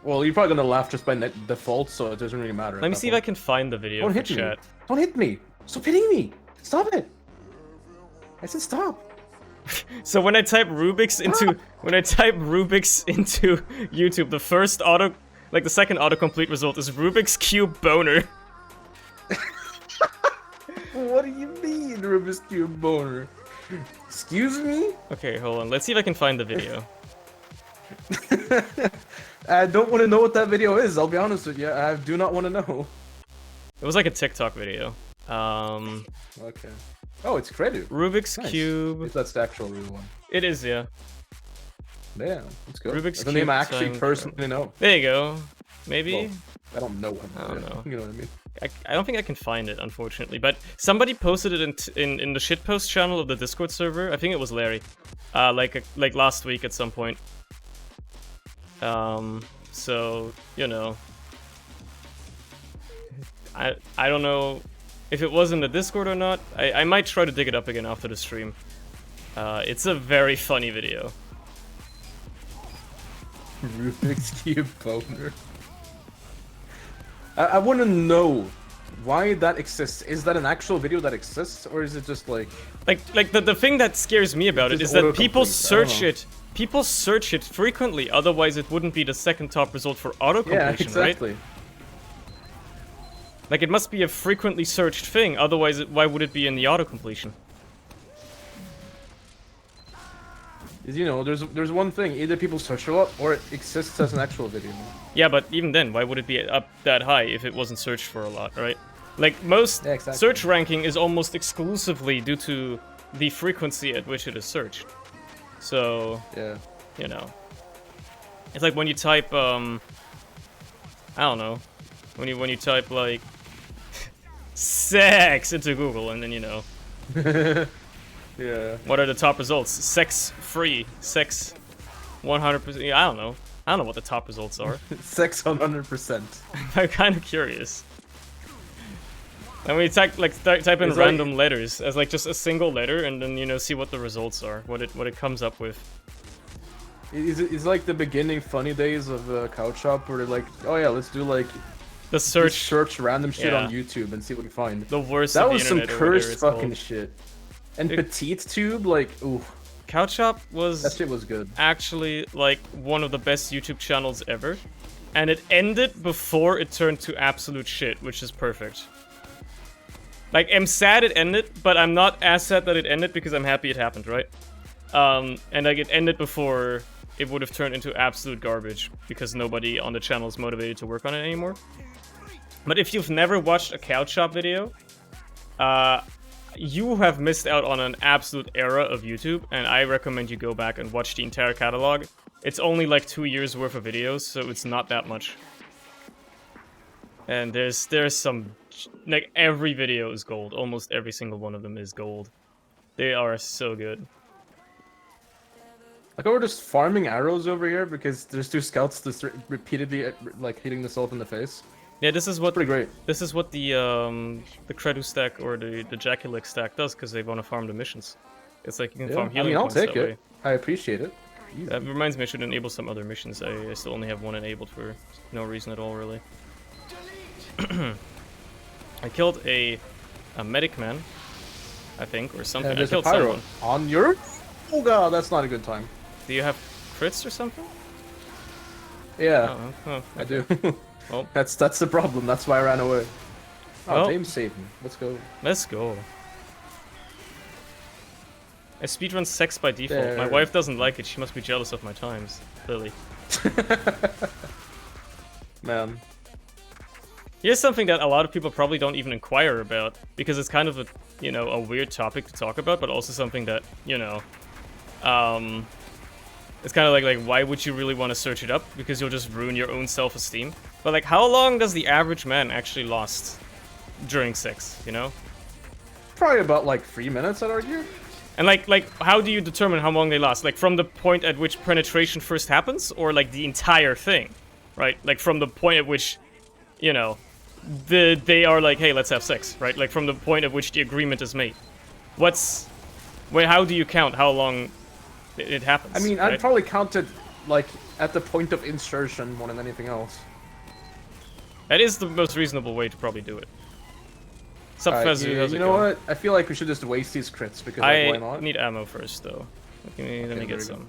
Well, you're probably gonna laugh just by default, so it doesn't really matter. Let me see if I can find the video Don't for hit me. chat. Don't hit me! Stop hitting me! Stop it! I said stop! So when I type Rubik's into YouTube, the first the second autocomplete result is Rubik's Cube boner. What do you mean, Rubik's Cube boner? Excuse me? Okay, hold on. Let's see if I can find the video. I don't want to know what that video is, I'll be honest with you. I do not want to know. It was like a TikTok video. Okay. Oh, it's credit. Rubik's Nice. Cube. If that's the actual real one. It is, yeah. Yeah, let's go. Rubik's That's the name I Cube actually time personally know. There you go. Maybe? Well, I don't know him. I don't know. You know what I mean? I don't think I can find it, unfortunately. But somebody posted it in the shitpost channel of the Discord server. I think it was Larry. Like last week at some point. So, you know. I don't know if it was in the Discord or not. I might try to dig it up again after the stream. It's a very funny video. Rubik's Cube boner. I want to know why that exists. Is that an actual video that exists, or is it just like the thing that scares me about it is that people search it. People search it frequently. Otherwise, it wouldn't be the second top result for auto completion, yeah, exactly. right? Like it must be a frequently searched thing. Otherwise, why would it be in the auto completion? You know, there's one thing. Either people search a lot, or it exists as an actual video. Yeah, but even then, why would it be up that high if it wasn't searched for a lot, right? Like most search ranking is almost exclusively due to the frequency at which it is searched. So, yeah, you know, it's like when you type, I don't know, when you type like sex into Google, and then you know, yeah, what are the top results? Sex free, sex 100%. I don't know. I don't know what the top results are. sex 100%. I'm kind of curious. And we type in random letters as like just a single letter, and then you know see what the results are, what it comes up with. It's like the beginning funny days of Couch Shop, where they're like, oh yeah, let's do like the search random shit on YouTube and see what we find. The worst. That of was the some internet cursed fucking shit. And Petite Tube, like, ooh. Couch Shop was that shit was good. Actually, like one of the best YouTube channels ever, and it ended before it turned to absolute shit, which is perfect. Like, I'm sad it ended, but I'm not as sad that it ended because I'm happy it happened, right? And like it ended before it would have turned into absolute garbage because nobody on the channel is motivated to work on it anymore. But if you've never watched a Couch Shop video, you have missed out on an absolute era of YouTube, and I recommend you go back and watch the entire catalog. It's only like 2 years worth of videos, so it's not that much. And there's some, like, every video is gold. Almost every single one of them is gold. They are so good. Like, we're just farming arrows over here because there's two scouts just repeatedly, like, hitting themselves in the face. Yeah, this is what pretty great. This is what the Credu stack or the Jaculix stack does, because they want to farm the missions. It's like you can farm healing points that way. I appreciate it. That reminds me, I should enable some other missions. I still only have one enabled for no reason at all, really. I killed a medic man, I think, or something. I killed someone. On your... Oh god, that's not a good time. Do you have crits or something? Yeah, okay. I do. Well, that's the problem. That's why I ran away. Oh, well, James saved me. Let's go. Let's go. I speedrun sex by default. There. My wife doesn't like it. She must be jealous of my times. Clearly. Man. Here's something that a lot of people probably don't even inquire about, because it's kind of a, you know, a weird topic to talk about, but also something that, you know, it's kind of like why would you really want to search it up? Because you'll just ruin your own self-esteem. But like, how long does the average man actually last during sex, you know? Probably about like 3 minutes, I'd argue. And like, how do you determine how long they last? Like, from the point at which penetration first happens, or like the entire thing, right? Like from the point at which, you know, they are like, hey, let's have sex, right? Like from the point at which the agreement is made. How do you count how long it happens? I mean, right? I'd probably count it like at the point of insertion more than anything else. That is the most reasonable way to probably do it. Sup, Alright, Fezu, how's it you know going? what? I feel like we should just waste these crits because like, why I not? need ammo first, though. Let me Okay, get very some.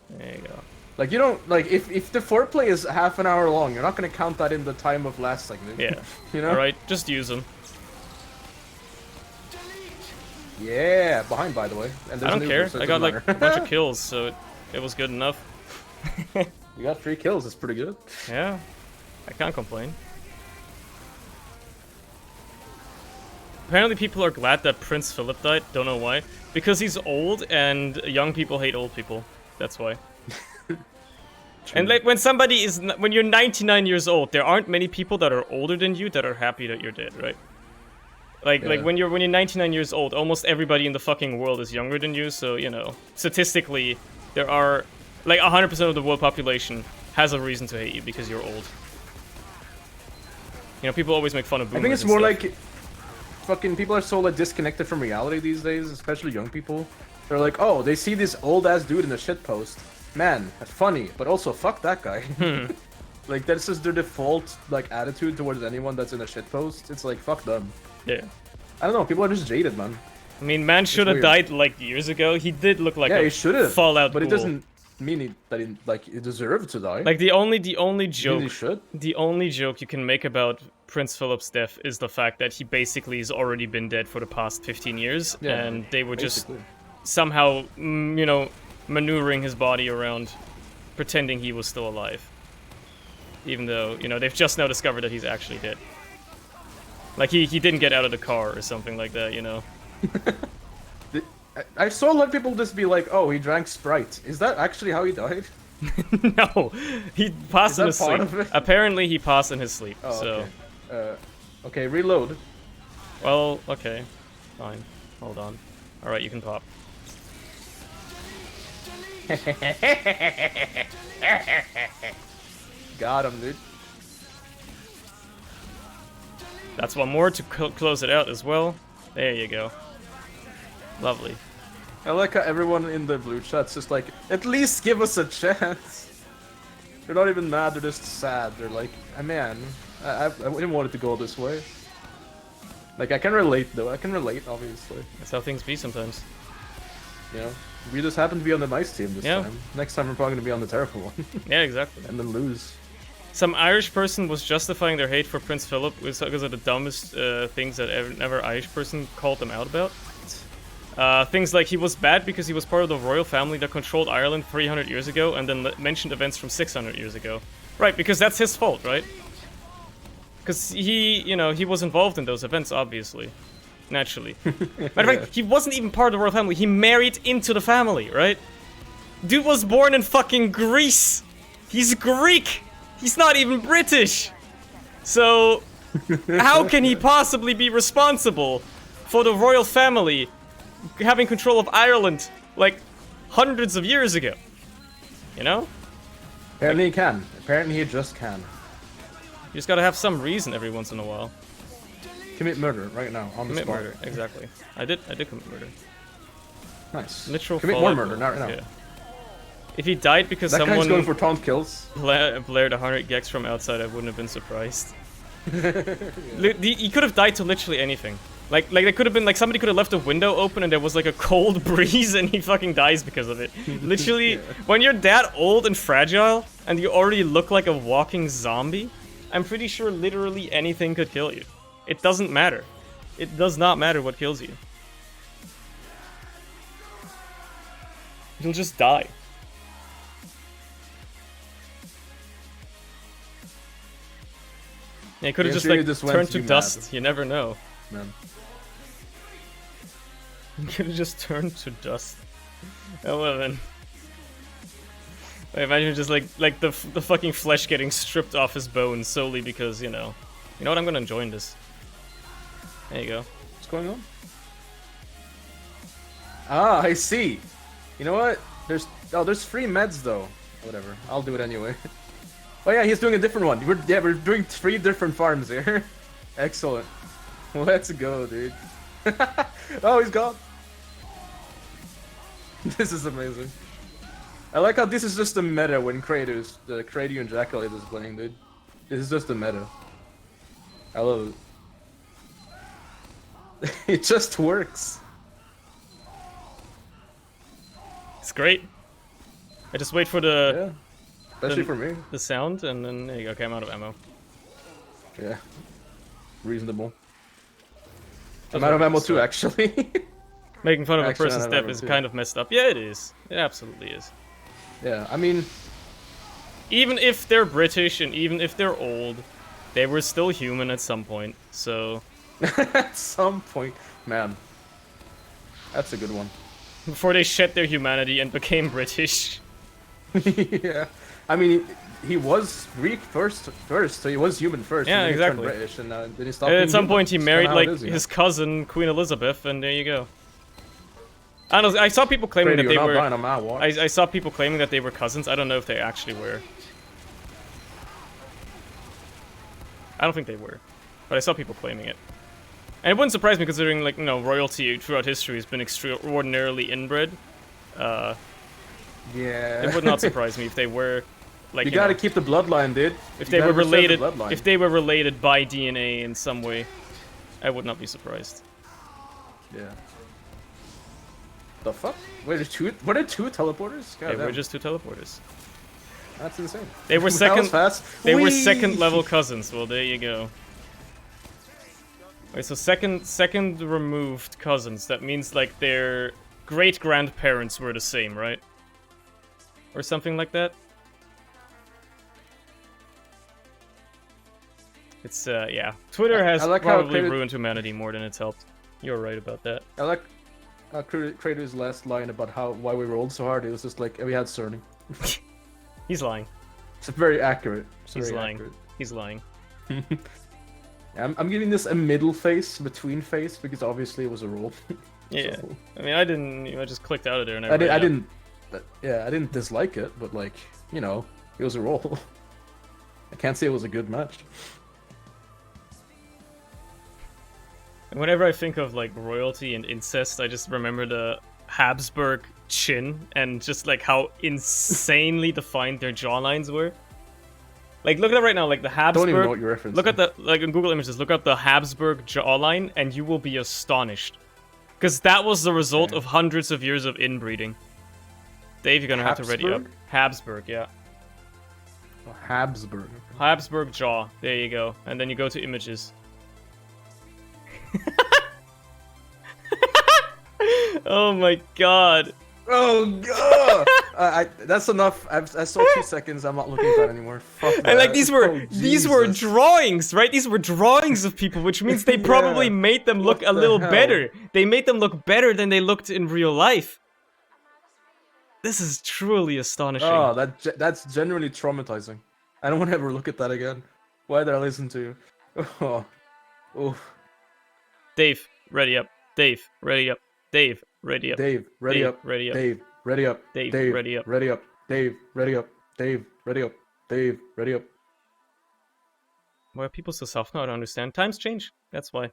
There you go. Like, you don't, like, if the foreplay is half an hour long, you're not gonna count that in the time of last segment. Yeah. You know? Alright, just use them. Yeah, behind, by the way. And I don't an care. Uber, so it I got doesn't like matter. a bunch of kills, so it was good enough. You got 3 kills, that's pretty good. Yeah. I can't complain. Apparently people are glad that Prince Philip died. Don't know why. Because he's old and young people hate old people. That's why. And like when you're 99 years old, there aren't many people that are older than you that are happy that you're dead, right? Like when you're 99 years old, almost everybody in the fucking world is younger than you, so you know, statistically there are like 100% of the world population has a reason to hate you because you're old. You know, people always make fun of boomers. I think it's and more stuff. like fucking people are so like disconnected from reality these days, especially young people. They're like, oh, they see this old ass dude in a shit post. Man, that's funny, but also fuck that guy. Like that's just their default like attitude towards anyone that's in a shit post. It's like fuck them. Yeah. I don't know, people are just jaded, man. I mean, man should have weird. died like years ago. He did look like Yeah, a he should have. Fallout But it ghoul. doesn't mean that he deserved to die. Like the only joke he should. The only joke you can make about Prince Philip's death is the fact that he basically has already been dead for the past 15 years, Yeah, and they were basically. just somehow, you know, maneuvering his body around, pretending he was still alive. Even though, you know, they've just now discovered that he's actually dead. Like, he didn't get out of the car or something like that, you know? I saw a lot of people just be like, oh, he drank Sprite. Is that actually how he died? No, he passed in his Is that part sleep. of it? Apparently, he passed in his sleep, Oh, so... okay. Okay, reload. Well, okay. Fine. Hold on. Alright, you can pop. Got him, dude. That's one more to close it out as well. There you go. Lovely. I like how everyone in the blue chat's just like, at least give us a chance. They're not even mad, they're just sad. They're like, man, I didn't want it to go this way. Like, I can relate though, I can relate, obviously. That's how things be sometimes. You know? We just happen to be on the nice team this Yeah. time. Next time we're probably gonna be on the terrible one. Yeah, exactly. And then lose. Some Irish person was justifying their hate for Prince Philip because of the dumbest things that ever Irish person called them out about. Things like he was bad because he was part of the royal family that controlled Ireland 300 years ago and then mentioned events from 600 years ago. Right, because that's his fault, right? Because he, you know, he was involved in those events, obviously. Naturally. Matter of fact, he wasn't even part of the royal family. He married into the family, right? Dude was born in fucking Greece. He's Greek. He's not even British. So, how can he possibly be responsible for the royal family having control of Ireland, like, hundreds of years ago? You know? Apparently he can. Apparently he just can. You just gotta have some reason every once in a while. Commit murder right now, on the Commit spot. murder, exactly. I did commit murder. Nice. Literal Commit more Fallout murder, goal. not right now. Yeah. If he died because That guy's someone going for taunt kills. blared 100 gex from outside, I wouldn't have been surprised. He could have died to literally anything. Like it could have been like somebody could have left a window open and there was like a cold breeze and he fucking dies because of it. Literally, when you're that old and fragile and you already look like a walking zombie, I'm pretty sure literally anything could kill you. It doesn't matter. It does not matter what kills you. You'll just die. Yeah, he could have Yeah, just sure, like you just went turned to to be dust. mad. You never know. Man. He could have just turned to dust. Oh well then. I imagine just like the fucking flesh getting stripped off his bones solely because, you know what, I'm gonna join this. There you go. What's going on? Ah, I see. You know what? There's free meds though. Whatever. I'll do it anyway. Oh yeah, he's doing a different one. We're doing 3 different farms here. Excellent. Let's go, dude. Oh, he's gone. This is amazing. I like how this is just the meta when Kratos, the Kratos and Jackal is playing, dude. This is just the meta. I love it. It just works. It's great. I just wait for the Especially for me. the sound, and then there you go. Okay, I'm out of ammo. Yeah. Reasonable. I'm out of ammo too, actually. Making fun of a Actually, person's I'm out of death ammo is too. kind of messed up. Yeah, it is. It absolutely is. Yeah, I mean, Even if they're British and even if they're old, they were still human at some point. So at some point, man, that's a good one. before they shed their humanity and became British. Yeah, I mean, he was Greek first, so he was human first. Yeah, and then exactly. He turned British, and then he stopped. And being at some human. point, he It's married kinda how it like is, you his cousin, Queen Elizabeth, and there you go. I don't know. I saw people know? claiming Brady, that they you're not were. dying on my watch. I saw people claiming that they were cousins. I don't know if they actually were. I don't think they were, but I saw people claiming it. And it wouldn't surprise me considering, like, you know, royalty throughout history has been extraordinarily inbred. Yeah. It would not surprise me if they were, like, You you gotta know, keep the bloodline, dude. if You they were gotta preserve the related, bloodline. if they were related by DNA in some way, I would not be surprised. Yeah. The fuck? Wait, there's two? What are two teleporters? God They were damn. just two teleporters. That's insane. They were That was second. fast. They were Whee! second level cousins. Well, there you go. Wait, so second removed cousins. That means like their great grandparents were the same, right? Or something like that. It's yeah. Twitter has I like how probably Kratos- ruined humanity more than it's helped. You're right about that. I like Kratos' last line about why we rolled so hard. It was just like we had Cerny. He's lying. It's very accurate. It's He's very lying. accurate. He's lying. I'm giving this a middle face, between face, because obviously it was a roll. Yeah. So, I mean, I didn't. I just clicked out of there and I read it. didn't. Yeah, I didn't dislike it, but like, you know, it was a roll. I can't say it was a good match. And whenever I think of like royalty and incest, I just remember the Habsburg chin and just like how insanely defined their jawlines were. Like, look at it right now, like the Habsburg. Don't even know what you're referencing. Look at the like in Google Images. Look up the Habsburg jawline, and you will be astonished, because that was the result of hundreds of years of inbreeding. Dave, you're gonna have to ready up. Habsburg, yeah. Oh, Habsburg. Habsburg jaw. There you go. And then you go to images. Oh my god. Oh god! That's enough. I saw 2 seconds. I'm not looking at that anymore. Fuck that. And like these were Oh, these were Jesus. drawings, right? These were drawings of people, which means they probably Yeah. made them look What a the little hell? better. They made them look better than they looked in real life. This is truly astonishing. Oh, that's genuinely traumatizing. I don't want to ever look at that again. Why did I listen to you? Oh, oof. Dave, ready up. Dave, ready up. Dave, ready up. Dave, ready Dave, up. ready up. Dave, ready up. Dave, Dave, ready up. Ready up. Dave, ready up. Dave, ready up. Dave, ready up. Why are people so soft now? I don't understand. Times change. That's why.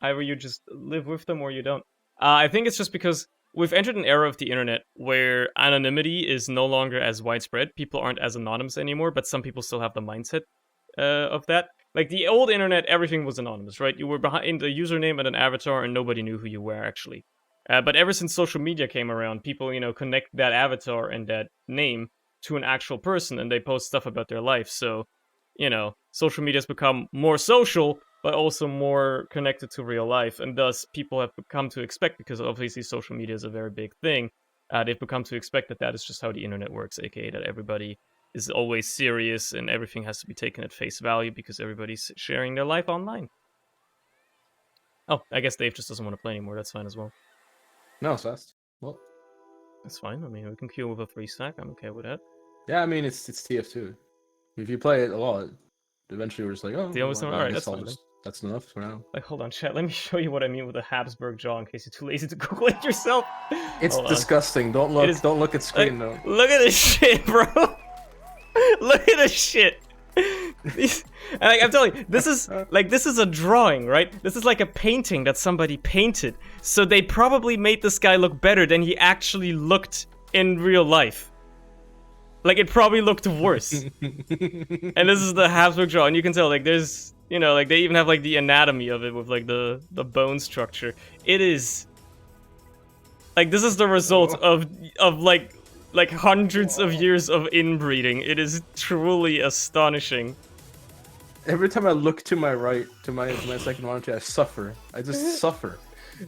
Either you just live with them or you don't. I think it's just because we've entered an era of the internet where anonymity is no longer as widespread. People aren't as anonymous anymore, but some people still have the mindset of that. Like the old internet, everything was anonymous, right? You were behind a username and an avatar, and nobody knew who you were actually. But ever since social media came around, people, you know, connect that avatar and that name to an actual person, and they post stuff about their life. So, you know, social media has become more social, but also more connected to real life, and thus people have come to expect, because obviously social media is a very big thing, they've become to expect that that is just how the internet works, aka that everybody is always serious and everything has to be taken at face value because everybody's sharing their life online. Oh, I guess Dave just doesn't want to play anymore. That's fine as well. No, it's fast. Well, That's fine. I mean, we can queue with a 3-stack. I'm okay with that. yeah, I mean, it's TF2. If you play it a lot, eventually we're just like, oh, They always know- I alright, guess that's I'll fine just- that's enough for now. Like, hold on, chat. Let me show you what I mean with a Habsburg jaw in case you're too lazy to Google it yourself. It's Hold on. disgusting. Don't look. It is- Don't look at screen though. Look at this shit, bro. Look at this shit. I'm telling you, this is a drawing, right? This is like a painting that somebody painted. So they probably made this guy look better than he actually looked in real life. Like, it probably looked worse. And this is the Habsburg draw, and you can tell, like, there's, you know, like, they even have, like, the anatomy of it with, like, the bone structure. It is... Like, this is the result of like hundreds of years of inbreeding. It is truly astonishing. Every time I look to my right, to my second monitor, I suffer. I just suffer.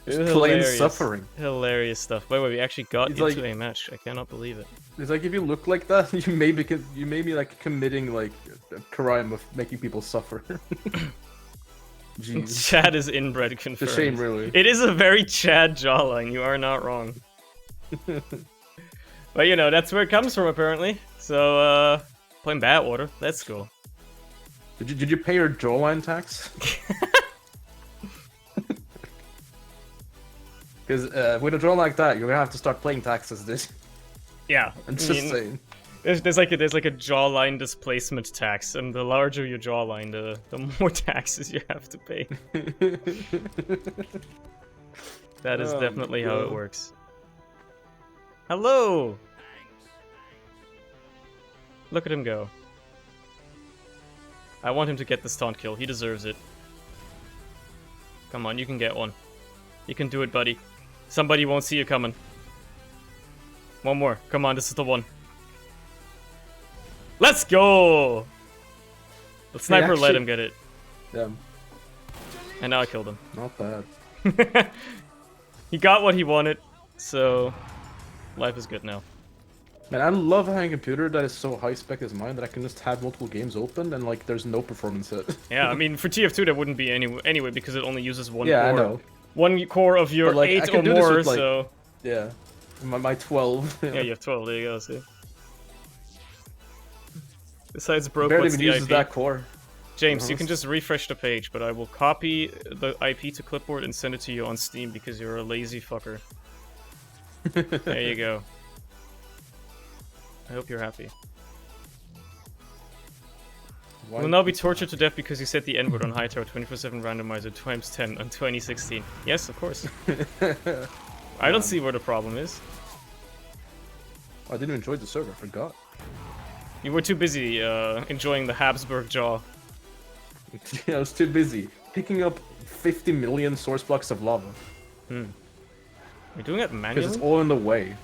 Just plain suffering. Hilarious stuff. By the way, we actually got It's into like- a match. I cannot believe it. It's like, if you look like that, you may be like committing like a crime of making people suffer. Jeez. Chad is inbred It's confirmed. a shame, really. It is a very Chad jawline. You are not wrong. But you know, that's where it comes from apparently. So playing Badwater. Let's go. Did you pay your jawline tax? Because with a draw like that, you're gonna have to start paying taxes. This. Yeah. I'm just saying. There's like a jawline displacement tax, and the larger your jawline, the more taxes you have to pay. That is definitely how it works. Hello! Look at him go. I want him to get this taunt kill. He deserves it. Come on, you can get one. You can do it, buddy. Somebody won't see you coming. One more. Come on, this is the one. Let's go! The sniper let him get it. Yeah. And now I killed him. Not bad. He got what he wanted, so life is good now. Man, I love having a computer that is so high spec as mine that I can just have multiple games open and like there's no performance hit. Yeah, I mean for TF2 there wouldn't be anyway because it only uses one Yeah, core. I know. One core of your But, like, I 8 can or do this more, with, like- so Yeah. My 12. yeah, you have 12. There you go. See. Besides broke, Barely what's even the uses IP? that core. James, you can just refresh the page, but I will copy the IP to clipboard and send it to you on Steam because you're a lazy fucker. There you go. I hope you're happy. Why- Will now be tortured to death because you said the N-word on Hightower 24/7 randomizer times 10 on 2016. Yes, of course. I don't see where the problem is. I didn't enjoy the server, I forgot. You were too busy enjoying the Habsburg jaw. Yeah, I was too busy picking up 50 million source blocks of lava. You're doing it Because manually? it's all in the way.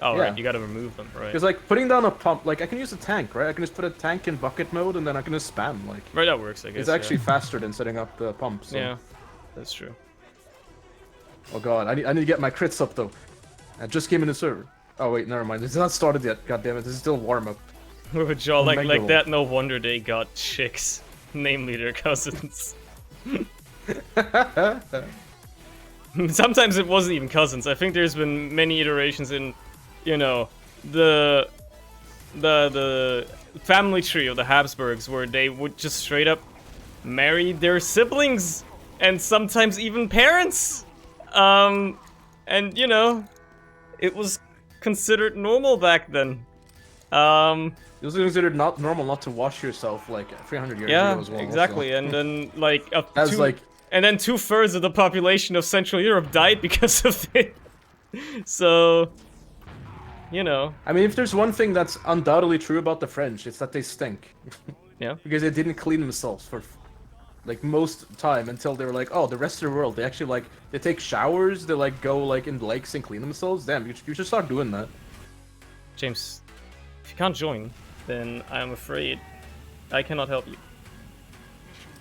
Oh, yeah. right, you gotta remove them, right. Because like putting down a pump, like I can use a tank, right? I can just put a tank in bucket mode and then I can just spam. Like Right, that works, I guess. it's actually faster than setting up the pump. So. Yeah, that's true. Oh god, I need to get my crits up though. I just came in the server. Oh wait, never mind. It's not started yet. God damn it, this is still warm up. With a jaw like Omega that, no wonder they got chicks. Namely their cousins. Sometimes it wasn't even cousins. I think there's been many iterations in, you know, the family tree of the Habsburgs where they would just straight up marry their siblings and sometimes even parents. And you know, it was considered normal back then. It was considered not normal not to wash yourself like 300 years Yeah, ago as well. exactly. So. And then like That's like and then 2/3 of the population of Central Europe died because of it. So, you know. I mean, if there's one thing that's undoubtedly true about the French, it's that they stink. Yeah. Because they didn't clean themselves for like most time until they were like, oh, the rest of the world, they actually like they take showers, they like go like in lakes and clean themselves. Damn, you should start doing that. James, if you can't join, then I'm afraid I cannot help you.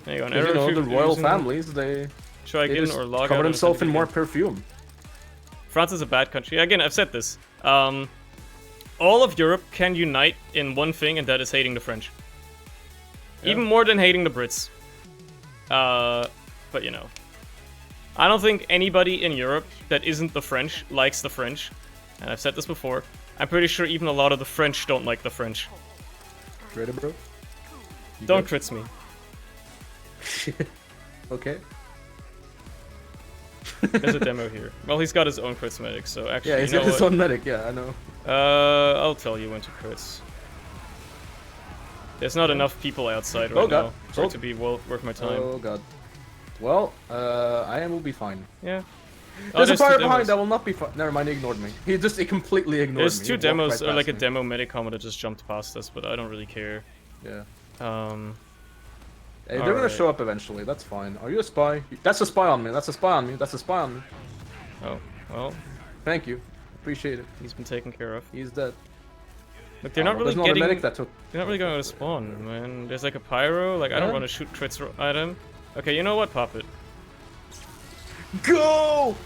There you go. Because, you know, the royal families, they Try again just or log cover out. themselves in and more perfume. France is a bad country. Again, I've said this. All of Europe can unite in one thing, and that is hating the French. Yeah. Even more than hating the Brits. But you know. I don't think anybody in Europe that isn't the French likes the French. And I've said this before. I'm pretty sure even a lot of the French don't like the French. Ready, bro? You Don't good? crits me. Okay. There's a demo here. Well, he's got his own crits medic, so actually, Yeah, he's you know got his what? own medic. Yeah, I know. I'll tell you when to crits. There's not enough people outside Oh, right God. now for it to be worth my time. Oh god. Well, I will be fine. Yeah. There's a two fire demos. behind. I will not be fine. Never mind. He ignored me. He completely ignored There's me. two He walked demos, right or like past a me. demo Medicom that just jumped past us, but I don't really care. Yeah. Hey, Hey, they're gonna show up eventually. That's fine. Are you a spy? That's a spy on me. That's a spy on me. That's a spy on me. Oh, well, Thank you. Appreciate it. he's been taken care of. He's dead. Look, they're not really There's another getting. medic that took. They're not really going to spawn, man. There's like a pyro. Like I don't Yeah. want to shoot crits at him. Okay, you know what? Pop it. Go!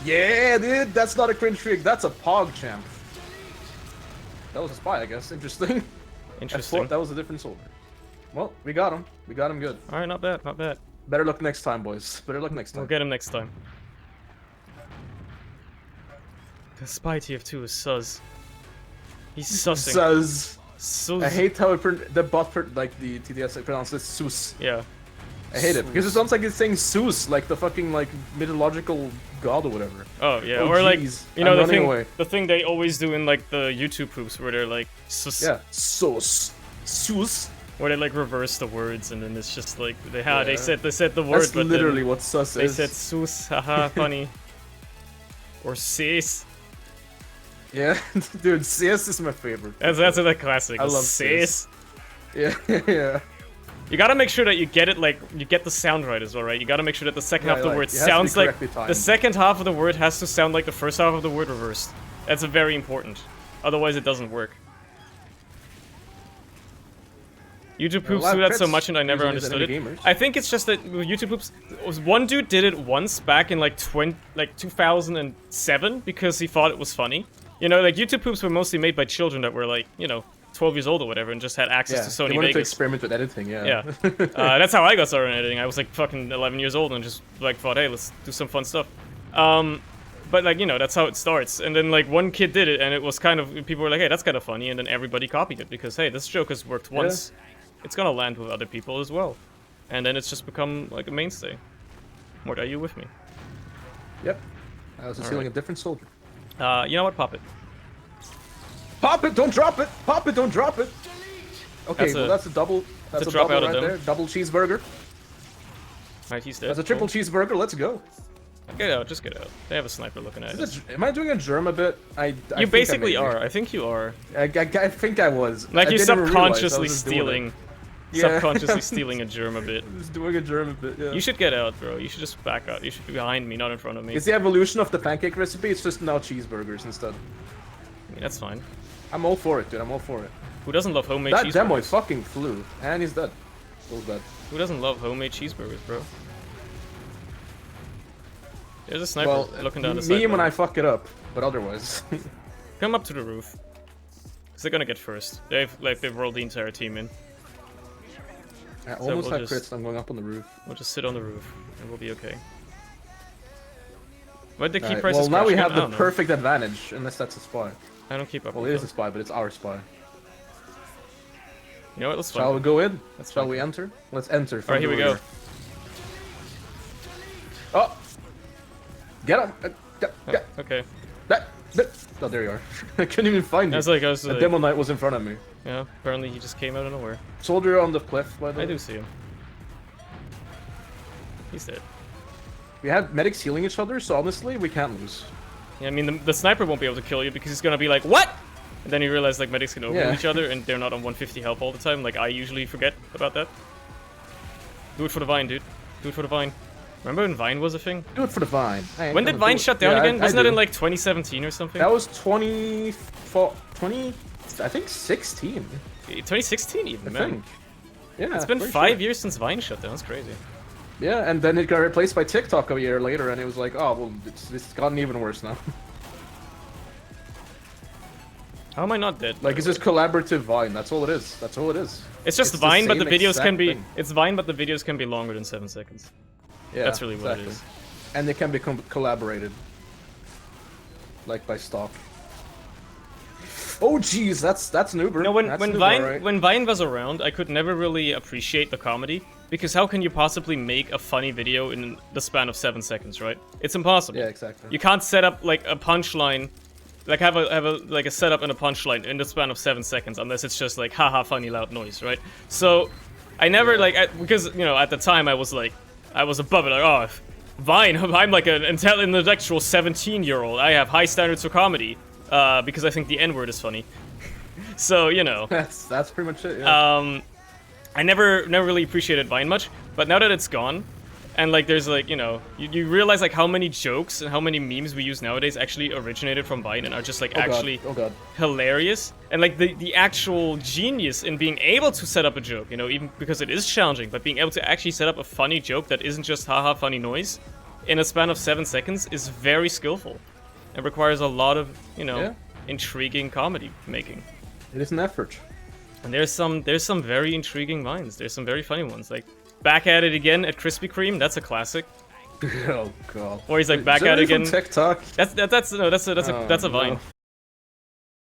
Yeah, dude. That's not a cringe streak. That's a pog champ. That was a spy, I guess. Interesting. Interesting. That was a different soldier. Well, we got him. We got him good. All right, not bad, not bad. Better luck next time, boys. Better luck next time. We'll get him next time. The spy TF2 is sus. He's sussing. Says. Sus. I hate how the bot like the TDS pronounces it Sus. Yeah. I hate it because it sounds like it's saying Zeus, like the fucking like mythological god or whatever. Oh yeah, Oh, or like jeez. you know I'm the running thing, away. the thing they always do in like the YouTube poops where they're like sus, Yeah, Sus, Sus. where they like reverse the words and then it's just like they Yeah. they said the word, That's but literally then what sus they is. said sus, haha, funny. Or sis. Yeah, dude, CS is my favorite. That's a classic. I love sis. Yeah, yeah. You gotta make sure that you get it like you get the sound right as well, right? You gotta make sure that the second Yeah, half of the like, word it has to be sounds like correctly timed. the second half of the word has to sound like the first half of the word reversed. That's very important. Otherwise, it doesn't work. YouTube poops lot do of that so crits much, and I never usually is understood it. enemy gamers. I think it's just that with YouTube poops, one dude did it once back in like 2007 because he thought it was funny. You know, like YouTube poops were mostly made by children that were like, you know, 12 years old or whatever, and just had access Yeah, to Sony they wanted to Vegas. experiment with editing, yeah. Yeah, that's how I got started in editing. I was like fucking 11 years old and just like thought, hey, let's do some fun stuff. But like, you know, that's how it starts. And then like one kid did it, and it was kind of people were like, hey, that's kind of funny, and then everybody copied it because hey, this joke has worked once. It's gonna land with other people as well, and then it's just become like a mainstay. Mort, are you with me? Yep. I was stealing a different soldier. You know what? Pop it. Pop it, don't drop it! Pop it, don't drop it! Okay, that's a double. That's a drop double out of right them. there. Double cheeseburger. Alright, he's dead. That's a triple Cool. cheeseburger. Let's go. Get out, just get out. They have a sniper looking at us. Am I doing a germ a bit? I You think I basically may be. are. I think you are. I think I was. Like I you're didn't even realize I subconsciously was just doing it. stealing. Yeah. Subconsciously stealing a germ a bit. Just doing a germ a bit. Yeah. You should get out, bro. You should just back out. You should be behind me, not in front of me. It's the evolution of the pancake recipe. It's just now cheeseburgers instead. I mean, that's fine. I'm all for it, dude. I'm all for it. Who doesn't love homemade That cheeseburgers? demo fucking flew, and he's dead. Still dead. Who doesn't love homemade cheeseburgers, bro? There's a sniper Well, looking down the me side. when I fuck it up, but otherwise. Come up to the roof. Cause they're gonna get first. They've rolled the entire team in. I almost we'll have just- crits. I'm going up on the roof. We'll just sit on the roof and we'll be okay. Why'd the key Alright, prices well, now we crash have again? I the don't know. perfect advantage, unless that's a spy. I don't keep up Well, with it is a them. spy, but it's our spy. You know what? Let's Shall we find go in? Let's Shall find we enter? Let's enter. Alright, here we go. Oh! Get him! Okay. Oh, there you are. I couldn't even find I you. was like, The demo knight was in front of me. yeah, apparently he just came out of nowhere. Soldier on the cliff, by the way. I do see him. He's dead. We have medics healing each other, so honestly, we can't lose. Yeah, I mean, the sniper won't be able to kill you because he's gonna be like, what? And then you realize like medics can overheal Yeah. each other and they're not on 150 health all the time. Like I usually forget about that. Do it for the Vine, dude. Do it for the Vine. Remember when Vine was a thing? Do it for the Vine. When did Vine shut down Yeah, again? Wasn't that do. in like 2017 or something? That was 20... I think 16. 2016 even, I man. think. Yeah, It's been pretty 5 sure. years since Vine shut down. That's crazy. Yeah, and then it got replaced by TikTok a year later, and it was like, oh, well, it's gotten even worse now. How am I not dead? Like, it's just collaborative Vine. That's all it is. That's all it is. It's just it's the Vine, but the same videos exact can be. thing. It's Vine, but the videos can be longer than 7 seconds. Yeah, That's really what it exactly. is. And they can be collaborated. Like by stock. Oh jeez, that's an Uber. You know, when That's when an Uber, Vine alright. when Vine was around, I could never really appreciate the comedy because how can you possibly make a funny video in the span of 7 seconds, right? It's impossible. Yeah, exactly. You can't set up like a punchline like have a setup and a punchline in the span of 7 seconds, unless it's just like haha funny loud noise, right? So I never because you know at the time I was above it, like, oh, Vine, I'm like an intellectual 17-year-old. I have high standards for comedy because I think the N-word is funny. So you know, that's pretty much it. Yeah. I never really appreciated Vine much, but now that it's gone, and like there's like, you know, you realize like how many jokes and how many memes we use nowadays actually originated from Vine and are just like God. hilarious, and like the actual genius in being able to set up a joke, you know, even because it is challenging, but being able to actually set up a funny joke that isn't just haha funny noise in a span of 7 seconds is very skillful. It requires a lot of, you know, intriguing comedy making. It is an effort. And there's some very intriguing Vines. There's some very funny ones, like Back at It Again at Krispy Kreme. That's a classic. Oh god. Or he's like back at it again. TikTok. That's a Vine.